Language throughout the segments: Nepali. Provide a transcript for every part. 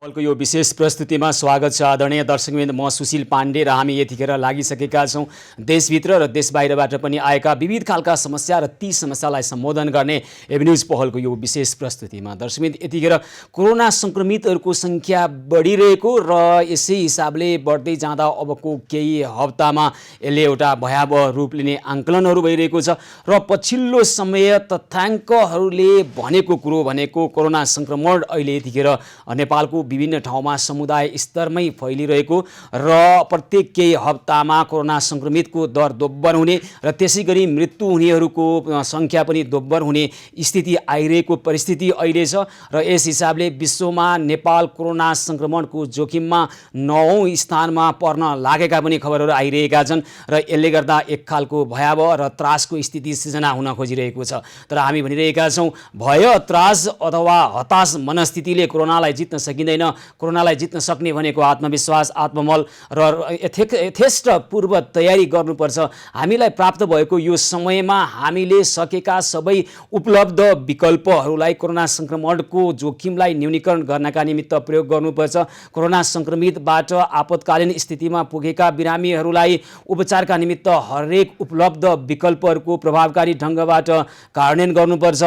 को यो विशेष प्रस्तुतिमा स्वागत छ आदरणीय दर्शकवृन्द। म सुशील पाण्डे र हामी यतिखेर लागिसकेका छौँ देशभित्र र देश बाहिरबाट पनि आएका विविध खालका समस्या र ती समस्यालाई सम्बोधन गर्ने एभिन्युज पहलको यो विशेष प्रस्तुतिमा। दर्शकवृन्द, यतिखेर कोरोना सङ्क्रमितहरूको सङ्ख्या बढिरहेको र यसै हिसाबले बढ्दै जाँदा अबको केही हप्तामा यसले एउटा भयावह रूप लिने आङ्कलनहरू भइरहेको छ र पछिल्लो समय तथ्याङ्कहरूले भनेको कुरो भनेको कोरोना सङ्क्रमण अहिले यतिखेर नेपालको विभिन्न ठाउँमा समुदाय स्तरमै फैलिरहेको र प्रत्येक केही हप्तामा कोरोना सङ्क्रमितको दर दोब्बर हुने र त्यसै गरी मृत्यु हुनेहरूको सङ्ख्या पनि दोब्बर हुने स्थिति आइरहेको परिस्थिति अहिले छ र यस हिसाबले विश्वमा नेपाल कोरोना सङ्क्रमणको जोखिममा 9औं स्थानमा पर्न लागेका पनि खबरहरू आइरहेका छन् र यसले गर्दा एक खालको भयावह र त्रासको स्थिति सिर्जना हुन खोजिरहेको छ। तर हामी भनिरहेका छौँ, भय, त्रास अथवा हताश मनस्थितिले कोरोनालाई जित्न सकिँदैन। कोरोनालाई जित्न सक्ने भनेको आत्मविश्वास, आत्मबल र यथेष्ट पूर्व तयारी गर्नुपर्छ। हामीलाई प्राप्त भएको यो समयमा हामीले सकेका सबै उपलब्ध विकल्पहरूलाई कोरोना सङ्क्रमणको जोखिमलाई न्यूनीकरण गर्नका निमित्त प्रयोग गर्नुपर्छ। कोरोना सङ्क्रमितबाट आपतकालीन स्थितिमा पुगेका बिरामीहरूलाई उपचारका निमित्त हरेक उपलब्ध विकल्पहरूको प्रभावकारी ढङ्गबाट कार्यान्वयन गर्नुपर्छ।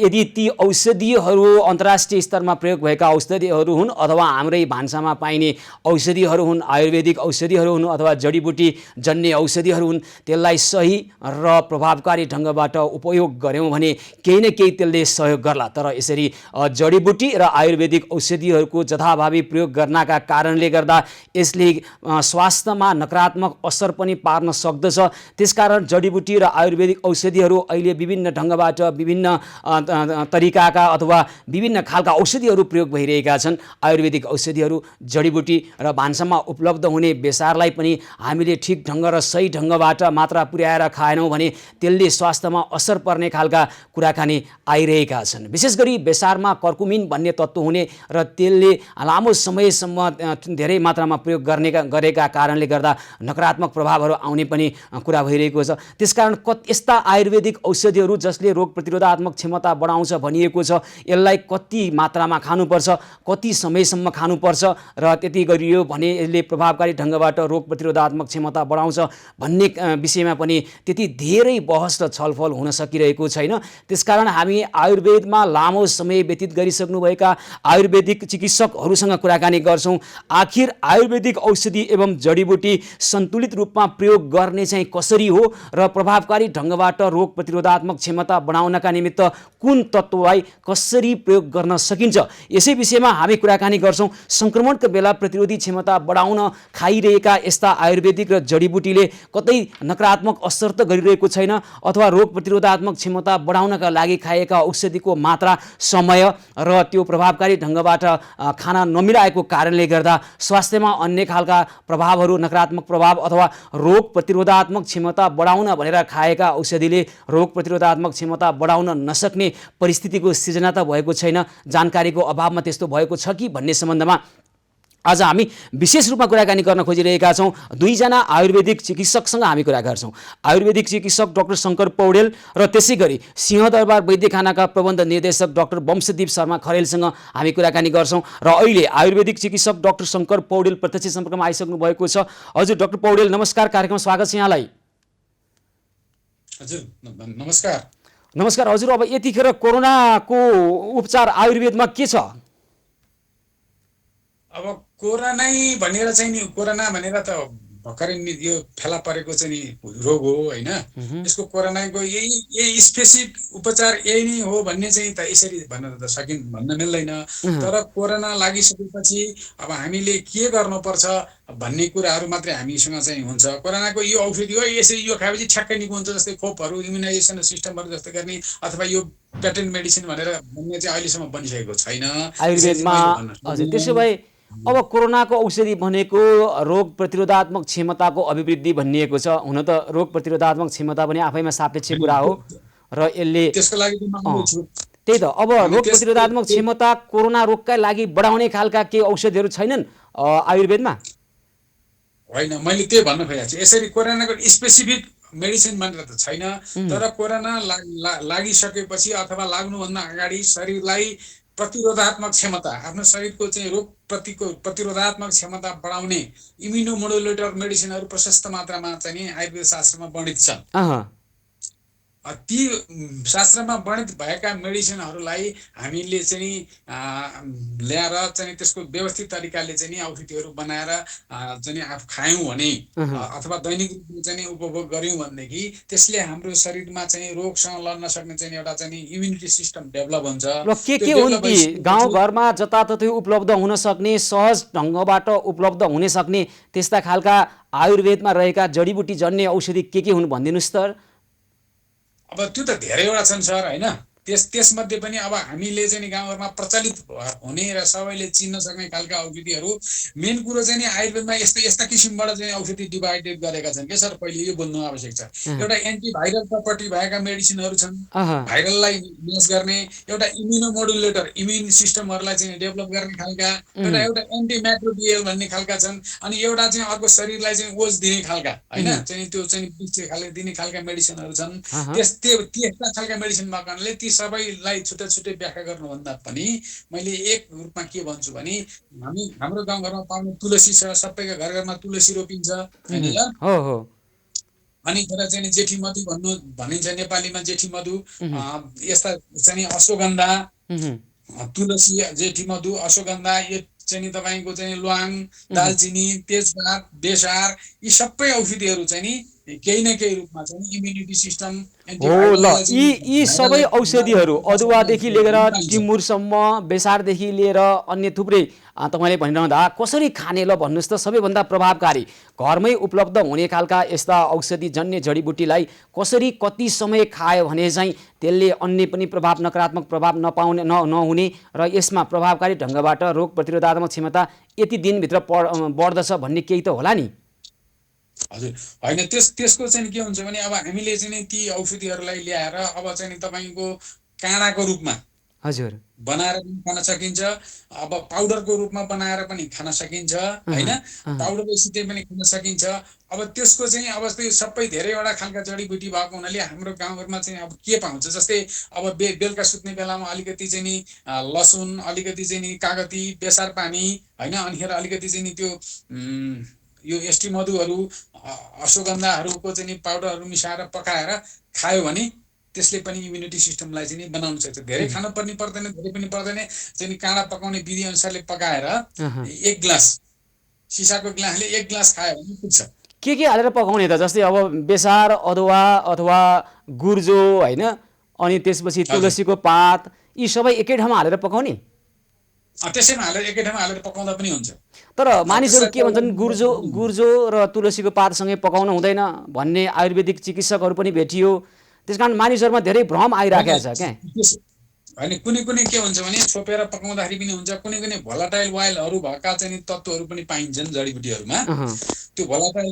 यदि ती औषधिहरू अन्तर्राष्ट्रिय स्तरमा प्रयोग भएका औषधिहरू हुन् अथवा हाम्रै भान्सामा पाइने औषधिहरू हुन्, आयुर्वेदिक औषधिहरू हुन् अथवा जडीबुटी जन्य औषधिहरू हुन्, त्यसलाई सही र प्रभावकारी ढङ्गबाट उपयोग गऱ्यौँ भने केही न केही त्यसले सहयोग गर्ला। तर यसरी जडीबुटी र आयुर्वेदिक औषधिहरूको जथाभावी प्रयोग गर्नका कारणले गर्दा यसले स्वास्थ्यमा नकारात्मक असर पनि पार्न सक्दछ। त्यसकारण जडीबुटी र आयुर्वेदिक औषधिहरू अहिले विभिन्न ढङ्गबाट विभिन्न तरिकाका अथवा विभिन्न खालका औषधिहरू प्रयोग भइरहेका छन्। आयुर्वेदिक औषधिहरू, जडीबुटी र भान्सामा उपलब्ध हुने बेसारलाई पनि हामीले ठिक ढङ्ग र सही ढङ्गबाट मात्रा पुर्याएर खाएनौँ भने त्यसले स्वास्थ्यमा असर पर्ने खालका कुराकानी आइरहेका छन्। विशेष गरी बेसारमा कर्कुमिन भन्ने तत्त्व हुने र त्यसले लामो समयसम्म धेरै मात्रामा प्रयोग गरेका कारणले गर्दा नकारात्मक प्रभावहरू आउने पनि कुरा भइरहेको छ। त्यसकारण यस्ता आयुर्वेदिक औषधिहरू जसले रोग प्रतिरोधात्मक क्षमता बढाउँछ भनिएको छ, यसलाई कति मात्रामा खानुपर्छ, कति समयसम्म खानुपर्छ र त्यति गरियो भने यसले प्रभावकारी ढङ्गबाट रोग प्रतिरोधात्मक क्षमता बढाउँछ भन्ने विषयमा पनि त्यति धेरै बहस र छलफल हुन सकिरहेको छैन। त्यसकारण हामी आयुर्वेदमा लामो समय व्यतीत गरिसक्नुभएका आयुर्वेदिक चिकित्सकहरूसँग कुराकानी गर्छौँ। आखिर आयुर्वेदिक औषधि एवं जडीबुटी सन्तुलित रूपमा प्रयोग गर्ने चाहिँ कसरी हो र प्रभावकारी ढङ्गबाट रोग प्रतिरोधात्मक क्षमता बढाउनका निमित्त कुन तत्त्वलाई कसरी प्रयोग गर्न सकिन्छ, यसै विषयमा हामी कुराकानी गर्छौँ। सङ्क्रमणको बेला प्रतिरोधी क्षमता बढाउन खाइरहेका यस्ता आयुर्वेदिक र जडीबुटीले कतै नकारात्मक असर त गरिरहेको छैन अथवा रोग प्रतिरोधात्मक क्षमता बढाउनका लागि खाएका औषधिको मात्रा, समय र त्यो प्रभावकारी ढङ्गबाट खान नमिलाएको कारणले गर्दा स्वास्थ्यमा अन्य खालका प्रभावहरू, नकारात्मक प्रभाव अथवा रोग प्रतिरोधात्मक क्षमता बढाउन भनेर खाएका औषधिले रोग प्रतिरोधात्मक क्षमता बढाउन नसक्ने परिस्थितिको सिर्जना त भएको छैन। जानकारीको अभावमा त्यस्तो भएको छ कि भन्ने सम्बन्धमा आज हामी विशेष रूपमा कुराकानी गर्न खोजिरहेका छौँ। दुईजना आयुर्वेदिक चिकित्सकसँग हामी कुरा गर्छौँ। आयुर्वेदिक चिकित्सक डाक्टर शङ्कर पौडेल र त्यसै गरी सिंहदरबार वैद्यखानाका प्रबन्ध निर्देशक डाक्टर वंशदीप शर्मा खरेलसँग हामी कुराकानी गर्छौँ। र अहिले आयुर्वेदिक चिकित्सक डाक्टर शङ्कर पौडेल प्रत्यक्ष सम्पर्कमा आइसक्नु भएको छ। हजुर डाक्टर पौडेल, नमस्कार। कार्यक्रममा स्वागत छ यहाँलाई। हजुर नमस्कार। नमस्कार हजुर। अब यतिखेर कोरोनाको उपचार आयुर्वेदमा के छ? अब कोरोना भनेर चाहिँ नि, कोरोना भनेर त भर्खरै यो फेला परेको चाहिँ नि रोग हो होइन। यसको कोरोनाको यही स्पेसिफिक उपचार यही नै हो भन्ने चाहिँ त यसरी भन्न मिल्दैन। तर कोरोना लागिसकेपछि अब हामीले के गर्नुपर्छ भन्ने कुराहरू मात्रै हामीसँग चाहिँ हुन्छ। कोरोनाको यो औषधि हो, यसरी यो खाएपछि ठ्याक्कै निको हुन्छ, जस्तै खोपहरू, इम्युनाइजेसन सिस्टमहरू जस्तो गर्ने अथवा यो पेटेन्ट मेडिसिन भनेर भन्ने चाहिँ अहिलेसम्म बनिसकेको छैन आयुर्वेदमा। हजुर, त्यसो भए अब कोरोनाको औषधि भनेको रोग प्रतिरोधात्मक क्षमताको अभिवृद्धि भनिएको छ। हुन त रोग प्रतिरोधात्मक क्षमता पनि आफैमा सापेक्ष कुरा हो र यसले त्यसको लागि त्यही त। अब रोग प्रतिरोधात्मक क्षमता कोरोना रोगका लागि बढाउने खालका केही औषधिहरू छैनन् आयुर्वेदमा? होइन, मैले त्यही भन्न खोजेको छु। यसरी कोरोनाको स्पेसिफिक मेडिसिन भनेर त छैन। तर कोरोना लागिसकेपछि अथवा लाग्नुभन्दा अगाडि शरीरलाई प्रतिरोधात्मक क्षमता, आफ्नो शरीरको चाहिँ रोग प्रतिरोधात्मक क्षमता बढाउने इम्युनोमोडुलेटर मेडिसिनहरू प्रशस्त मात्रामा चाहिँ नि आयुर्वेद शास्त्रमा वर्णित छन्। अह ती शास्त्रमा वर्णित भएका मेडिसिनहरूलाई हामीले चाहिँ ल्याएर चाहिँ त्यसको व्यवस्थित तरिकाले चाहिँ नि औषधिहरू बनाएर चाहिँ आफू खायौँ भने अथवा दैनिक रूपमा चाहिँ उपभोग गर्यौँ भनेदेखि त्यसले हाम्रो शरीरमा चाहिँ रोगसँग लड्न सक्ने चाहिँ एउटा चाहिँ इम्युनिटी सिस्टम डेभलप हुन्छ। र के हुन् ती गाउँघरमा जताततै उपलब्ध हुन सक्ने सहज ढङ्गबाट उपलब्ध हुन सक्ने त्यस्ता खालका आयुर्वेदमा रहेका जडीबुटी जन्य औषधि के हुन् भनिदिनुहोस् त। अब त्यो त धेरैवटा छन् सर होइन। त्यसमध्ये पनि अब हामीले चाहिँ गाउँघरमा प्रचलित हुने र सबैले चिन्न सक्ने खालका औषधिहरू मेन कुरो चाहिँ नि आयुर्वेदमा यस्ता किसिमबाट चाहिँ औषधि डिभाइडेड गरेका छन् के सर। पहिले यो बुझ्नु आवश्यक छ। एउटा एन्टिभाइरल प्रपर्टी भएका मेडिसिनहरू छन्, भाइरललाई म्याच गर्ने, एउटा इम्युनोमोडुलेटर इम्युन सिस्टमहरूलाई चाहिँ डेभलप गर्ने खालका, एउटा एन्टिमाइक्रोबियल भन्ने खालका छन्, अनि एउटा चाहिँ अर्को शरीरलाई चाहिँ ओज दिने खालका होइन चाहिँ त्यो चाहिँ दिने खालका मेडिसिनहरू छन्। त्यस्ता खालका मेडिसिन भएको कारणले ती सबैलाई छुट्टै छुट्टै व्याख्या गर्नुभन्दा पनि मैले एक रूपमा के भन्छु भने हाम्रो गाउँघरमा पाउने तुलसी छ, सबैका घर घरमा तुलसी रोपिन्छ होइन। अनि फेरि चाहिँ जेठी मधु भनिन्छ नेपालीमा, जेठी मधु। यस्ता चाहिँ अश्वगन्धा, तुलसी, जेठी मधु, अश्वगन्धा, यो चाहिँ तपाईँको चाहिँ ल्वाङ, दालचिनी, तेजपात, बेसार, यी सबै औषधिहरू चाहिँ नि केही न केही रूपमा चाहिँ इम्युनिटी सिस्टम यी सबै औषधिहरू अदुवादेखि लिएर टिमुरसम्म, बेसारदेखि लिएर अन्य थुप्रै तपाईँले भनिरहँदा कसरी खाने ल भन्नुहोस् त। सबैभन्दा प्रभावकारी घरमै उपलब्ध हुने खालका यस्ता औषधि जन्य जडीबुटीलाई कसरी कति समय खायो भने चाहिँ त्यसले अन्य पनि नकारात्मक प्रभाव नहुने र यसमा प्रभावकारी ढङ्गबाट रोग प्रतिरोधात्मक क्षमता यति दिनभित्र बढ्दछ भन्ने केही त होला नि। हजुर होइन, त्यसको चाहिँ के हुन्छ भने अब हामीले चाहिँ ती औषधिहरूलाई ल्याएर अब चाहिँ तपाईँको काँडाको रूपमा हजुर बनाएर पनि खान सकिन्छ, अब पाउडरको रूपमा बनाएर पनि खान सकिन्छ होइन, पाउडर सितै पनि खान सकिन्छ। अब त्यसको चाहिँ अब त्यो सबै धेरैवटा खालका जडीबुटी भएको हुनाले हाम्रो गाउँघरमा चाहिँ अब के पाउँछ, जस्तै अब बेलुका सुत्ने बेलामा अलिकति चाहिँ नि लसुन, अलिकति चाहिँ नि कागती, बेसार पानी होइन, अनिखेर अलिकति चाहिँ नि त्यो यो एस्टी मधुहरू, अश्वगन्धाहरूको चाहिँ नि पाउडरहरू मिसाएर पकाएर खायो भने त्यसले पनि इम्युनिटी सिस्टमलाई चाहिँ बनाउन सक्छ। धेरै खानु पर्दैन, धेरै पनि पर्दैन, चाहिँ काँडा पकाउने विधि अनुसारले पकाएर एक ग्लास, सिसाको ग्लासले एक ग्लास खायो भने पुग्छ। के हालेर पकाउने त, जस्तै अब बेसार, अदुवा अथवा गुर्जो होइन, अनि त्यसपछि तुलसीको पात, यी सबै एकै ठाउँमा हालेर पकाउने? त्यसैमा हालेर एकै ठाउँमा हालेर पकाउँदा पनि हुन्छ। तर मानिसहरू के भन्छन्, गुर्जो र तुलसीको पातसँगै पकाउन हुँदैन भन्ने आयुर्वेदिक चिकित्सकहरू पनि भेटियो। त्यसकारण मानिसहरूमा धेरै भ्रम आइराखेको छ क्या। होइन, कुनै के हुन्छ भने छोपेर पकाउँदाखेरि पनि हुन्छ, कुनै भोलाटाइल वाइलहरू भएका चाहिँ तत्त्वहरू पनि पाइन्छन् जडीबुटीहरूमा। त्यो भोलाटाइल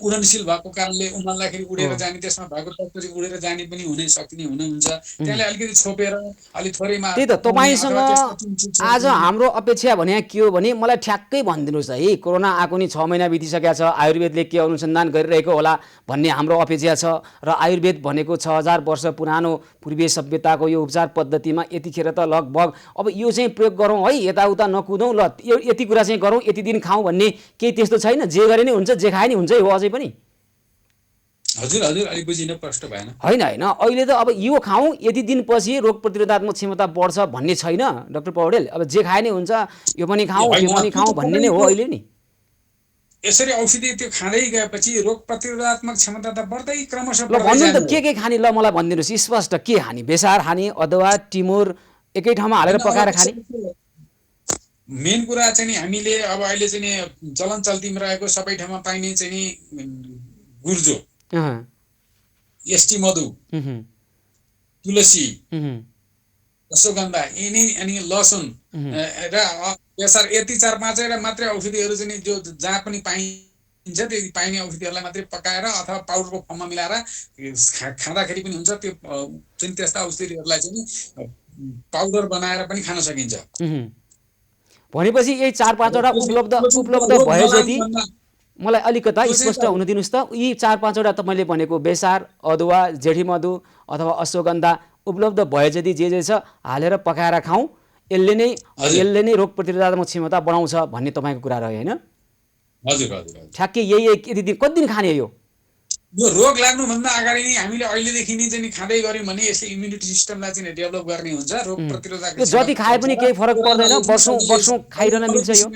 उडनशील भएको कारणले उमाल्दाखेरि उडेर जाने, त्यसमा भएको तत्त्व चाहिँ उडेर जाने पनि हुनुहुन्छ। त्यसले अलिकति छोपेर अलिक थोरैमा। त्यही त तपाईँसँग आज हाम्रो अपेक्षा भने के हो भने मलाई ठ्याक्कै भनिदिनुहोस् है। कोरोना आएको नि 6 महिना बितिसकेको छ, आयुर्वेदले के अनुसन्धान गरिरहेको होला भन्ने हाम्रो अपेक्षा छ। र आयुर्वेद भनेको 6000 वर्ष पुरानो पूर्वीय सभ्यताको यो उपचार पद्धतिमा यतिखेर त लगभग अब यो चाहिँ प्रयोग गरौँ है, यताउता नकुदौँ, ल यति कुरा चाहिँ गरौँ, यति दिन खाउँ भन्ने केही त्यस्तो छैन। जे गरे नि हुन्छ, जे खाए नि हुन्छ हो अझै पनि। हजुर अलि बुझिन, प्रष्ट भएन। होइन अहिले त अब यो खाउँ, यति दिनपछि रोग प्रतिरोधात्मक क्षमता बढ्छ भन्ने छैन डाक्टर पौडेल। अब जे खाए नि हुन्छ, यो पनि खाउँ त्यो पनि खाउँ भन्ने नै हो अहिले नि। यसरी औषधि त्यो खाँदै गएपछि रोग प्रतिरोधात्मक क्षमता त बढ्दै क्रमशः ल भन्नु त के खाने, ल मलाई भनिदिनुहोस् स्पष्ट, के खाने? बेसार खाने, अदुवा, टिमुर एकै ठाउँमा हालेर पकाएर खाने? मेन कुरा चाहिँ नि हामीले अब अहिले चाहिँ नि चलन चल्तीमा रहेको सबै ठाउँमा पाइने चाहिँ नि गुर्जो, एस्टी मधु, तुलसी, अश्वगन्धा, यिनी अनि लसुन र बेसार, यति 4-5 मात्रै औषधिहरू चाहिँ जो जहाँ पनि पाइन्छ त्यो पाइने औषधिहरूलाई मात्रै पकाएर अथवा पाउडरको फर्ममा मिलाएर खाँदाखेरि पनि हुन्छ। त्यो चाहिँ त्यस्ता औषधिहरूलाई चाहिँ पाउडर बनाएर पनि खान सकिन्छ। भनेपछि यही 4-5वटा उपलब्ध भए जति मलाई अलिकता स्पष्ट हुन दिनुहोस् त। यी 4-5वटा त मैले भनेको बेसार, अदुवा, जेठी मधु अथवा अश्वगन्धा उपलब्ध भए जति जे छ हालेर पकाएर खाउँ, यसले नै रोग प्रतिरोधात्मक क्षमता बढाउँछ भन्ने तपाईँको कुरा रह्यो होइन? हजुर हजुर हजुर। ठ्याक्कै यही यति दिन कति दिन खाने यो रोग लाग्नुभन्दा अगाडि नै हामीले अहिलेदेखि नै चाहिँ खाँदै गऱ्यौँ भने यसले इम्युनिटी सिस्टमलाई चाहिँ डेभलप गर्ने हुन्छ, रोग प्रतिरोधक यो जति खाए पनि केही फरक पर्दैन, वर्षौँ खाइरहन मिल्छ यो?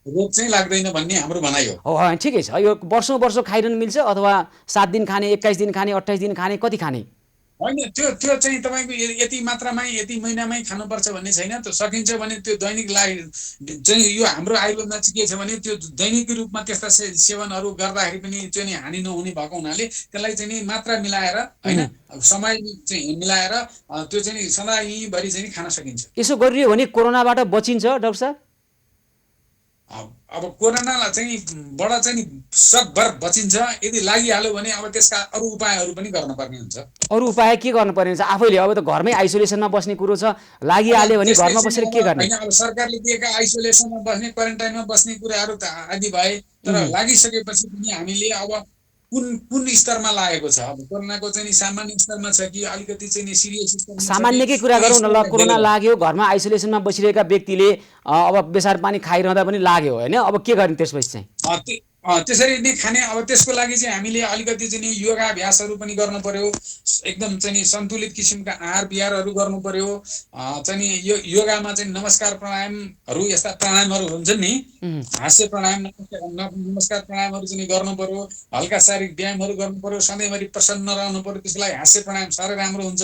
रोग चाहिँ लाग्दैन भन्ने हाम्रो भनाइ हो। हो ठिकै छ, यो वर्षौँ खाइरहन मिल्छ अथवा 7 दिन खाने, 21 दिन खाने, 28 दिन खाने, कति खाने? होइन त्यो चाहिँ तपाईँको यति मात्रामै यति महिनामै खानुपर्छ भन्ने छैन। त्यो सकिन्छ भने त्यो दैनिक चाहिँ यो हाम्रो आयुर्वेदमा चाहिँ के छ भने त्यो दैनिक रूपमा त्यस्ता सेवनहरू गर्दाखेरि पनि त्यो नि हानि नहुने भएको हुनाले त्यसलाई चाहिँ नि मात्रा मिलाएर होइन समय चाहिँ मिलाएर त्यो चाहिँ नि सधैँभरि चाहिँ खान सकिन्छ। यसो गरियो भने कोरोनाबाट बचिन्छ डाक्टर साहब? अब कोरोनालाई चाहिँ बाट चाहिँ सकभर बचिन्छ। यदि लागिहाल्यो भने अब त्यसका अरू उपायहरू पनि गर्नुपर्ने हुन्छ। अरू उपाय के गर्नुपर्ने हुन्छ? आफैले अब त घरमै आइसोलेसनमा बस्ने कुरो छ, लागिहाल्यो भने घरमा बसेर के गर्ने? होइन, अब सरकारले दिएका आइसोलेसनमा बस्ने, क्वारेन्टाइनमा बस्ने कुराहरू त आदि भए, तर लागिसकेपछि पनि हामीले अब कुन स्तरमा लागेको छ, अब कोरोनाको चाहिँ सामान्य स्तरमा छ कि अलिकति चाहिँ सिरियस स्तरमा? सामान्यकै कुरा गरौँ न ल, कोरोना लाग्यो, घरमा आइसोलेसनमा बसिरहेका व्यक्तिले अब बेसार पानी खाइरहँदा पनि लाग्यो होइन, अब के गर्ने त्यसपछि चाहिँ? त्यसरी नै खाने। अब त्यसको लागि चाहिँ हामीले अलिकति चाहिँ योगाभ्यासहरू पनि गर्नु पर्यो, एकदम चाहिँ सन्तुलित किसिमका आहार विहारहरू गर्नु पर्यो। चाहिँ यो योगामा चाहिँ नमस्कार प्राणायामहरू, यस्ता प्राणायामहरू हुन्छन् नि, हास्य प्राणायाम, नमस्कार प्राणायामहरू चाहिँ गर्नु पर्यो, हल्का शारीरिक व्यायामहरू गर्नु पर्यो, सधैँभरि प्रसन्न रहनु पर्यो, त्यसको लागि हास्य प्राणायाम साह्रै राम्रो हुन्छ।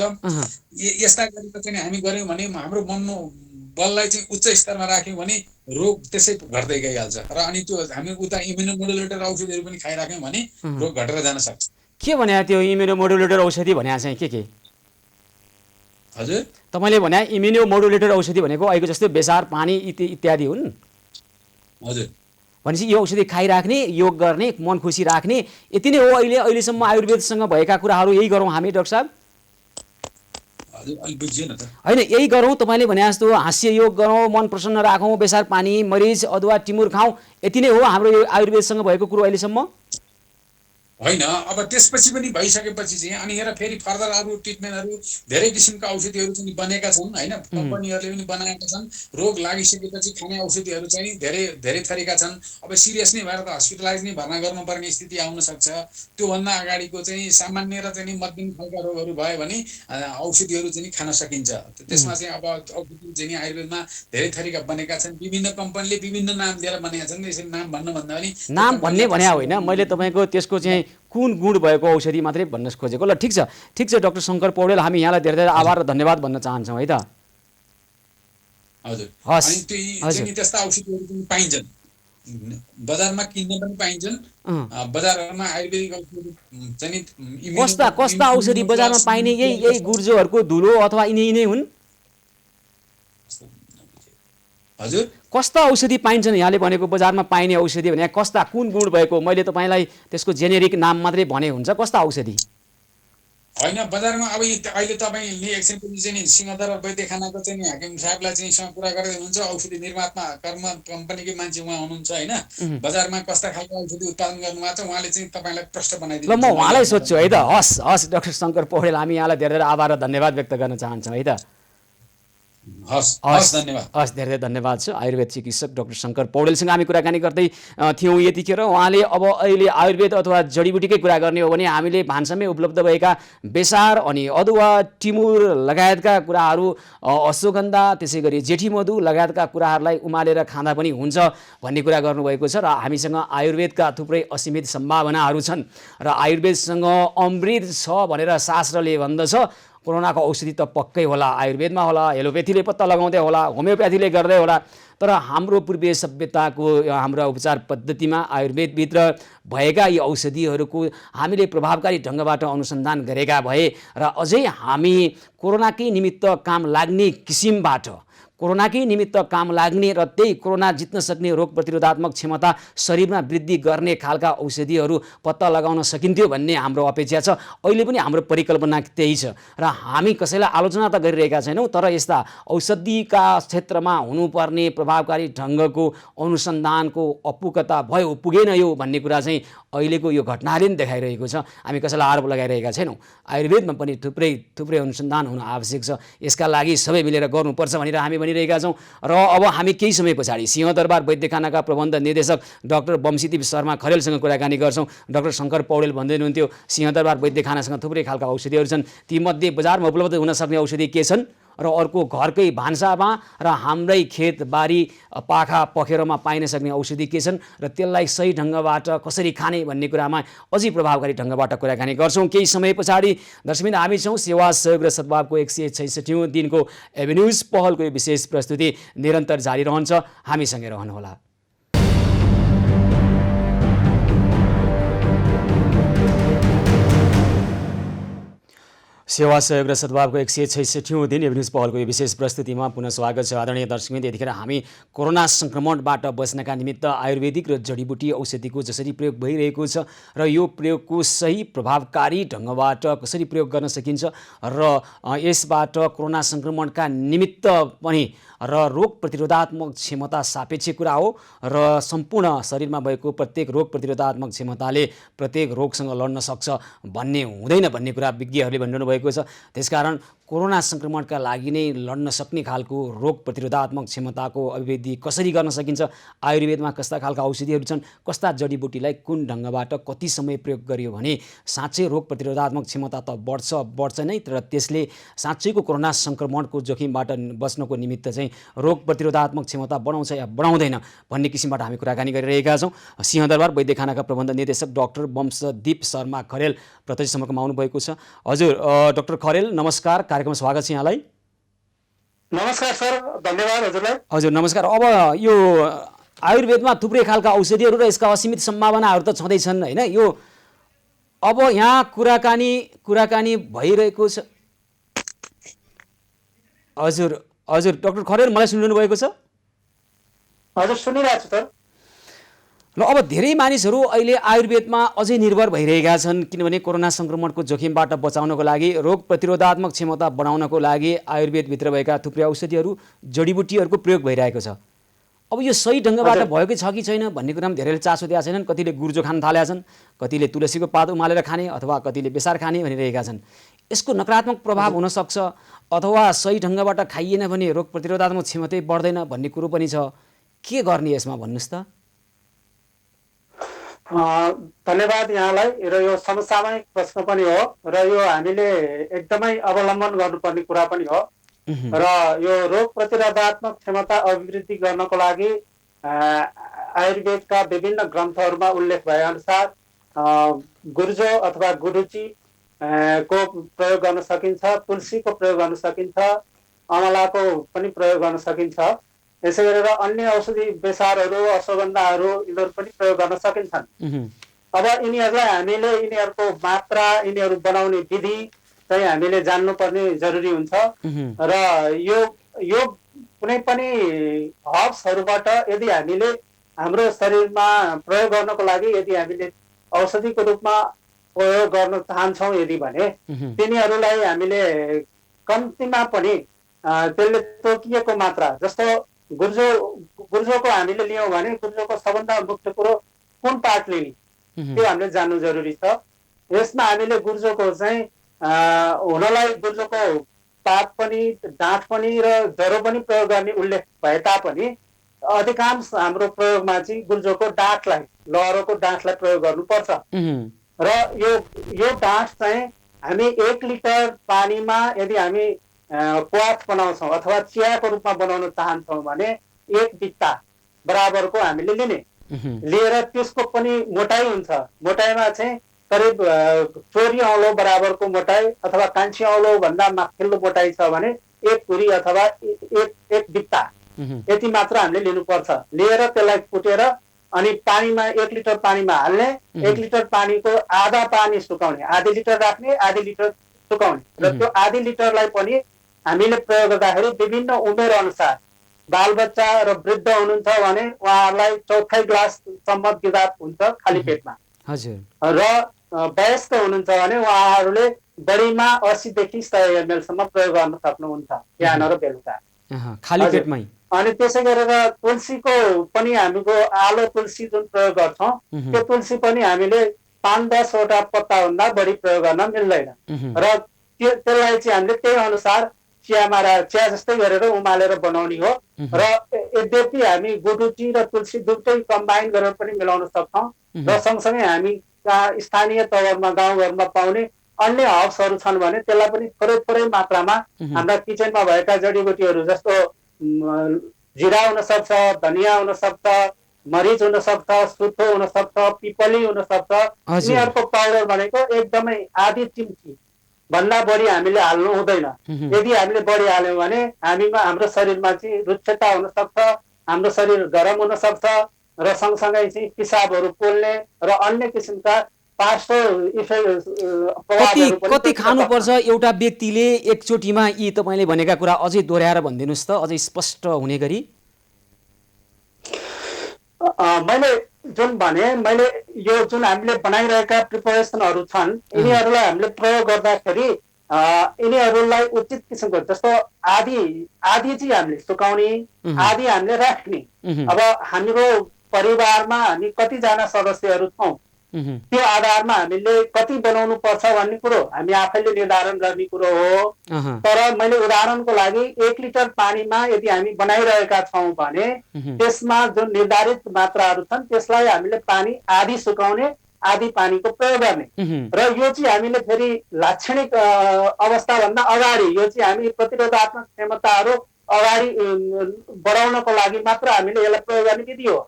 यस्ता गरेर चाहिँ हामी गऱ्यौँ भने हाम्रो बललाई चाहिँ उच्च स्तरमा राख्यौँ भने रोग त्यसै घट्दै गइहाल्छ। र अनि त्यो हामी उता इम्युनोमोडुलेटर औषधिहरू पनि खाइराख्यौँ भने रोग घटेर जान सक्छ। के भने त्यो इम्युनोमोडुलेटर औषधि भने चाहिँ के? हजुर, तपाईँले भने इम्युनोमोडुलेटर औषधि भनेको अहिले जस्तो बेसार पानी इत्यादि हुन्? हजुर। भनेपछि यो औषधि खाइराख्ने, योग गर्ने, मन खुसी राख्ने, यति नै हो अहिलेसम्म आयुर्वेदसँग भएका कुराहरू? यही गरौँ हामी डाक्टर साहब? होइन, यही गरौँ तपाईँले भने जस्तो, हास्य योग गरौँ, मन प्रसन्न राखौँ, बेसार पानी, मरिच, अदुवा, टिमुर खाउँ, यति नै हो हाम्रो यो आयुर्वेदसँग भएको कुरो अहिलेसम्म? होइन, अब त्यसपछि पनि भइसकेपछि चाहिँ अनि हेर फेरि फर्दर अरू ट्रिटमेन्टहरू, धेरै किसिमका औषधिहरू चाहिँ बनेका छन् होइन, कम्पनीहरूले पनि बनाएका छन्। रोग लागिसकेपछि खाने औषधिहरू चाहिँ धेरै थरीका छन्। अब सिरियस नै भएर त हस्पिटलाइज नै भर्ना गर्नुपर्ने स्थिति आउन सक्छ। त्योभन्दा अगाडिको चाहिँ सामान्य र चाहिँ मध्यम खालका रोगहरू भयो भने औषधिहरू चाहिँ खान सकिन्छ। त्यसमा चाहिँ अब औषधि चाहिँ आयुर्वेदमा धेरै थरीका बनेका छन्। विभिन्न कम्पनीले विभिन्न नाम दिएर बनेका छन्। यसरी नाम भन्नुभन्दा पनि नाम भन्ने होइन, मैले तपाईँको त्यसको चाहिँ कुन गुण भएको औषधि मात्रै भन्न खोजेको। ल ठिक छ डाक्टर शङ्कर पौडेल, हामी यहाँलाई धेरै आभार र धन्यवाद भन्न चाहन्छौँ है त। हजुर, हस्, अनि त्यस्ता औषधिहरू पनि पाइन्छन्, बजारमा किन्न पनि पाइन्छन्। बजारमा आयुर्वेदिक औषधि चाहिँ कस्ता औषधि बजारमा पाइने? यही गुर्जोहरूको धुलो अथवा यिनै हुन्? हजुर, कस्ता औषधि पाइन्छन् यहाँले भनेको बजारमा पाइने औषधि भने? कस्ता, कुन गुण भएको? मैले तपाईँलाई त्यसको जेनेरिक नाम मात्रै भने हुन्छ, कस्ता औषधि? होइन, बजारमा अब अहिले तपाईँले एकछिनपछि चाहिँ सिंहदरबार वैद्यखानाको चाहिँ हाकिम साहबलाई चाहिँ कुरा गर्दै हुनुहुन्छ, औषधि निर्माता कम्पनीकै मान्छे उहाँ हुनुहुन्छ होइन। बजारमा कस्ता खालको औषधि उत्पादन गर्नुभएको छ उहाँले चाहिँ तपाईँलाई प्रश्न बनाइदिनु। ल म उहाँलाई सोध्छु है त। हस् डाक्टर शङ्कर पौडेल, हामी यहाँलाई धेरै आभार र धन्यवाद व्यक्त गर्न चाहन्छौँ है त। धन्यवाद। धेरै धन्यवाद छ आयुर्वेद चिकित्सक डाक्टर शङ्कर पौडेलसँग हामी कुराकानी गर्दै थियौँ यतिखेर। उहाँले अब अहिले आयुर्वेद अथवा जडीबुटीकै कुरा गर्ने हो भने हामीले भान्सामै उपलब्ध भएका बेसार अनि अदुवा, टिमुर लगायतका कुराहरू, अश्वगन्धा, त्यसै गरी जेठी मधु लगायतका कुराहरूलाई उमालेर खाँदा पनि हुन्छ भन्ने कुरा गर्नुभएको छ। र हामीसँग आयुर्वेदका थुप्रै असीमित सम्भावनाहरू छन् र आयुर्वेदसँग अमृत छ भनेर शास्त्रले भन्दछ। कोरोनाको औषधि त पक्कै होला, आयुर्वेदमा होला, एलोपेथीले पत्ता लगाउँदै होला, होमियोप्याथीले गर्दै होला, तर हाम्रो पूर्वीय सभ्यताको हाम्रो उपचार पद्धतिमा आयुर्वेदभित्र भएका यी औषधिहरूको हामीले प्रभावकारी ढङ्गबाट अनुसन्धान गरेका भए र अझै हामी कोरोनाकै निमित्त काम लाग्ने किसिमबाट कोरोनाकै निमित्त काम लाग्ने र त्यही कोरोना जित्न सक्ने रोग प्रतिरोधात्मक क्षमता शरीरमा वृद्धि गर्ने खालका औषधिहरू पत्ता लगाउन सकिन्थ्यो भन्ने हाम्रो अपेक्षा छ। अहिले पनि हाम्रो परिकल्पना त्यही छ र हामी कसैलाई आलोचना त गरिरहेका छैनौँ, तर यस्ता औषधिका क्षेत्रमा हुनुपर्ने प्रभावकारी ढङ्गको अनुसन्धानको अपुगता भयो, पुगेन यो भन्ने कुरा चाहिँ अहिलेको यो घटनाले पनि देखाइरहेको छ। हामी कसैलाई आरोप लगाइरहेका छैनौँ। आयुर्वेदमा पनि थुप्रै अनुसन्धान हुन आवश्यक छ। यसका लागि सबै मिलेर गर्नुपर्छ भनेर हामी भनिरहेका छौँ। र अब हामी केही समय पछाडि सिंहदरबार वैद्यखानाका प्रबन्ध निर्देशक डाक्टर बमसिद्धी शर्मा खरेलसँग कुराकानी गर्छौँ। डाक्टर शङ्कर पौडेल भन्दै हुनुहुन्थ्यो सिंहदरबार वैद्यखानासँग थुप्रै खालका औषधिहरू छन्, तीमध्ये बजारमा उपलब्ध हुन सक्ने औषधि के छन् र अर्को घरकै भान्सामा र हाम्रै खेतबारी पाखा पखेरोमा पाइन सक्ने औषधि के छन् र त्यसलाई सही ढङ्गबाट कसरी खाने भन्ने कुरामा अझै प्रभावकारी ढङ्गबाट कुराकानी गर्छौँ। केही समय पछाडि दर्शकबिन हामी छौँ सेवा सहयोग र सद्भावको 166औं दिनको एभेन्यूज पहलको यो विशेष प्रस्तुति निरन्तर जारी रहन्छ। हामीसँगै रहनुहोला। सेवा सहयोग र सद्भावको 166औं दिन एभेन्यूज पहलको यो विशेष प्रस्तुतिमा पुनः स्वागत छ। आदरणीय दर्शकबिन, यतिखेर हामी कोरोना सङ्क्रमणबाट बच्नका निमित्त आयुर्वेदिक र जडीबुटी औषधिको जसरी प्रयोग भइरहेको छ र यो प्रयोगको सही प्रभावकारी ढङ्गबाट कसरी प्रयोग गर्न सकिन्छ र यसबाट कोरोना सङ्क्रमणका निमित्त पनि र रोग प्रतिरोधात्मक क्षमता सापेक्ष कुरा हो र सम्पूर्ण शरीरमा भएको प्रत्येक रोग प्रतिरोधात्मक क्षमताले प्रत्येक रोगसँग लड्न सक्छ भन्ने हुँदैन भन्ने कुरा विज्ञहरूले भनिरहनु भएको छ। त्यसकारण कोरोना सङ्क्रमणका लागि नै लड्न सक्ने खालको रोग प्रतिरोधात्मक क्षमताको अभिवृद्धि कसरी गर्न सकिन्छ, आयुर्वेदमा कस्ता खालका औषधिहरू छन्, कस्ता जडीबुटीलाई कुन ढङ्गबाट कति समय प्रयोग गरियो भने साँच्चै रोग प्रतिरोधात्मक क्षमता त बढ्छ नै, तर त्यसले साँच्चैको कोरोना सङ्क्रमणको जोखिमबाट बच्नको निमित्त चाहिँ रोग प्रतिरोधात्मक क्षमता बढाउँछ या बढाउँदैन भन्ने किसिमबाट हामी कुराकानी गरिरहेका छौँ। सिंहदरबार वैद्यखानाका प्रबन्ध निर्देशक डाक्टर बमसिद्धी शर्मा खरेल प्रत्यक्ष सम्पर्कमा आउनुभएको छ। हजुर डाक्टर खरेल नमस्कार, कार्यक्रममा स्वागत छ यहाँलाई। नमस्कार सर, धन्यवाद हजुरलाई। हजुर नमस्कार। अब यो आयुर्वेदमा थुप्रै खालका औषधिहरू र यसका असीमित सम्भावनाहरू त छँदैछन् होइन, यो अब यहाँ कुराकानी भइरहेको छ। हजुर डाक्टर खरेल मलाई सुनिरहनु भएको छ? हजुर सुनिरहेको छु सर। ल अब धेरै मानिसहरू अहिले आयुर्वेदमा अझै निर्भर भइरहेका छन्, किनभने कोरोना सङ्क्रमणको जोखिमबाट बचाउनको लागि, रोग प्रतिरोधात्मक क्षमता बढाउनको लागि आयुर्वेदभित्र भएका थुप्रै औषधिहरू जडीबुटीहरूको प्रयोग भइरहेको छ। अब यो सही ढङ्गबाट भएकै छ कि छैन भन्ने कुरामा धेरैले चासो दिएका छैनन्। कतिले गुर्जो खान थालेका छन्, कतिले तुलसीको पात उमालेर खाने अथवा कतिले बेसार खाने भनिरहेका छन्। यसको नकारात्मक प्रभाव हुनसक्छ अथवा सही ढङ्गबाट खाइएन भने रोग प्रतिरोधात्मक क्षमता बढ्दैन भन्ने कुरो पनि छ। के गर्ने यसमा भन्नुहोस् त? धन्यवाद यहाँलाई। र यो समसामयिक प्रश्न पनि हो र यो हामीले एकदमै अवलम्बन गर्नुपर्ने कुरा पनि हो। र यो रोग प्रतिरोधात्मक क्षमता अभिवृद्धि गर्नको लागि आयुर्वेदका विभिन्न ग्रन्थहरूमा उल्लेख भए अनुसार गुर्जो अथवा गुरुची को प्रयोग गर्न सकिन्छ, तुलसीको प्रयोग गर्न सकिन्छ, अमलाको पनि प्रयोग गर्न सकिन्छ। यसै गरेर अन्य औषधि बेसारहरू, अश्वगन्धाहरू यिनीहरू पनि प्रयोग गर्न सकिन्छन्। अब यिनीहरूलाई हामीले यिनीहरूको मात्रा, यिनीहरू बनाउने विधि चाहिँ हामीले जान्नुपर्ने जरुरी हुन्छ। र यो कुनै पनि हर्ब्सहरूबाट यदि हामीले हाम्रो शरीरमा प्रयोग गर्नको लागि यदि हामीले औषधिको रूपमा प्रयोग गर्न चाहन्छौँ यदि भने तिनीहरूलाई हामीले कम्तीमा पनि त्यसले तोकिएको मात्रा, जस्तो गुर्जोको हामीले लियौँ भने गुर्जोको सबभन्दा मुख्य कुरो कुन पार्ट लिने त्यो हामीले जान्नु जरुरी छ। यसमा हामीले गुर्जोको चाहिँ हुनलाई गुर्जोको पात पनि, डाँठ पनि र जरो पनि प्रयोग गर्ने उल्लेख भए तापनि अधिकांश हाम्रो प्रयोगमा चाहिँ गुर्जोको डाँठलाई, लहरोको डाँठलाई प्रयोग गर्नुपर्छ। र यो डाँठ चाहिँ हामी 1 लिटर पानीमा यदि हामी क्वाथ बनाउँछौँ अथवा चियाको रूपमा बनाउन चाहन्छौँ भने 1 बित्ता बराबरको हामीले लिएर त्यसको पनि मोटाइ हुन्छ। मोटाइमा चाहिँ करिब चोरी औलो बराबरको मोटाइ अथवा कान्छी औलो भन्दा माथिल्लो मोटाइ छ भने 1 पुरी अथवा 1 बित्ता यति मात्र हामीले लिनुपर्छ। लिएर त्यसलाई कुटेर अनि पानीमा 1 लिटर पानीमा हाल्ने, 1 लिटर पानीको आधा पानी सुकाउने, आधी लिटर राख्ने, आधी लिटर सुकाउने। र त्यो आधी लिटरलाई पनि हामीले प्रयोग गर्दाखेरि विभिन्न उमेर अनुसार बालबच्चा र वृद्ध हुनुहुन्छ भने उहाँहरूलाई चौथाइ ग्लाससम्म दिँदा हुन्छ खाली पेटमा हजुर र वयस्क हुनुहुन्छ भने उहाँहरूले बढीमा 80 देखि 100 ml सम्म प्रयोग गर्न सक्नुहुन्छ बिहान र बेलुका खाली पेटमै। अनि त्यसै गरेर तुलसीको पनि हामीको आलो तुलसी जुन प्रयोग गर्छौँ त्यो तुलसी पनि हामीले 5-10 वटा पत्ताभन्दा बढी प्रयोग गर्न मिल्दैन र त्यसलाई चाहिँ हामीले त्यही अनुसार चिया जस्तै गरेर उमालेर बनाउने हो र यद्यपि हामी गुडुची र तुलसी दुईटै कम्बाइन गरेर पनि मिलाउन सक्छौँ र सँगसँगै हामी स्थानीय तवरमा गाउँघरमा पाउने अन्य हर्ब्सहरू छन् भने त्यसलाई पनि थोरै थोरै मात्रामा हाम्रा किचनमा भएका जडीबुटीहरू जस्तो जिरा हुन सक्छ, धनियाँ हुन सक्छ, मरिच हुन सक्छ, सुठो हुन सक्छ, पिपली हुन सक्छ, यिनीहरूको पाउडर भनेको एकदमै आधी चिम्ची भन्दा बढी हामीले हाल्नु हुँदैन। यदि हामीले बढी हाल्यौँ भने हाम्रो शरीरमा चाहिँ रुक्षता हुन सक्छ, हाम्रो शरीर गरम हुन सक्छ र सँगसँगै चाहिँ पिसाबहरू पोल्ने र अन्य किसिमका कति खानुपर्छ एउटा व्यक्तिले एकचोटिमा? यी तपाईँले भनेका कुरा अझै दोहोऱ्याएर भनिदिनुहोस् त, अझै स्पष्ट हुने गरी। मैले यो जुन हामीले बनाइरहेका प्रिपरेसनहरू छन् यिनीहरूलाई हामीले प्रयोग गर्दाखेरि यिनीहरूलाई उचित किसिमको जस्तो आधी चाहिँ हामीले सुकाउने, आधी हामीले राख्ने। अब हाम्रो परिवारमा हामी कतिजना सदस्यहरू छौँ त्यो आधारमा हामीले कति बनाउनु पर्छ भन्ने कुरो हामी आफैले निर्धारण गर्ने कुरो हो। तर मैले उदाहरणको लागि 1 लिटर पानीमा यदि हामी बनाइरहेका छौँ भने त्यसमा जुन निर्धारित मात्राहरू छन् त्यसलाई हामीले पानी आधी सुकाउने, आधी पानीको प्रयोग गर्ने र यो चाहिँ हामीले फेरि लाक्षणिक अवस्थाभन्दा अगाडि यो चाहिँ हामी प्रतिरोधात्मक क्षमताहरू अगाडि बढाउनको लागि मात्र हामीले यसलाई प्रयोग गर्ने विधि हो।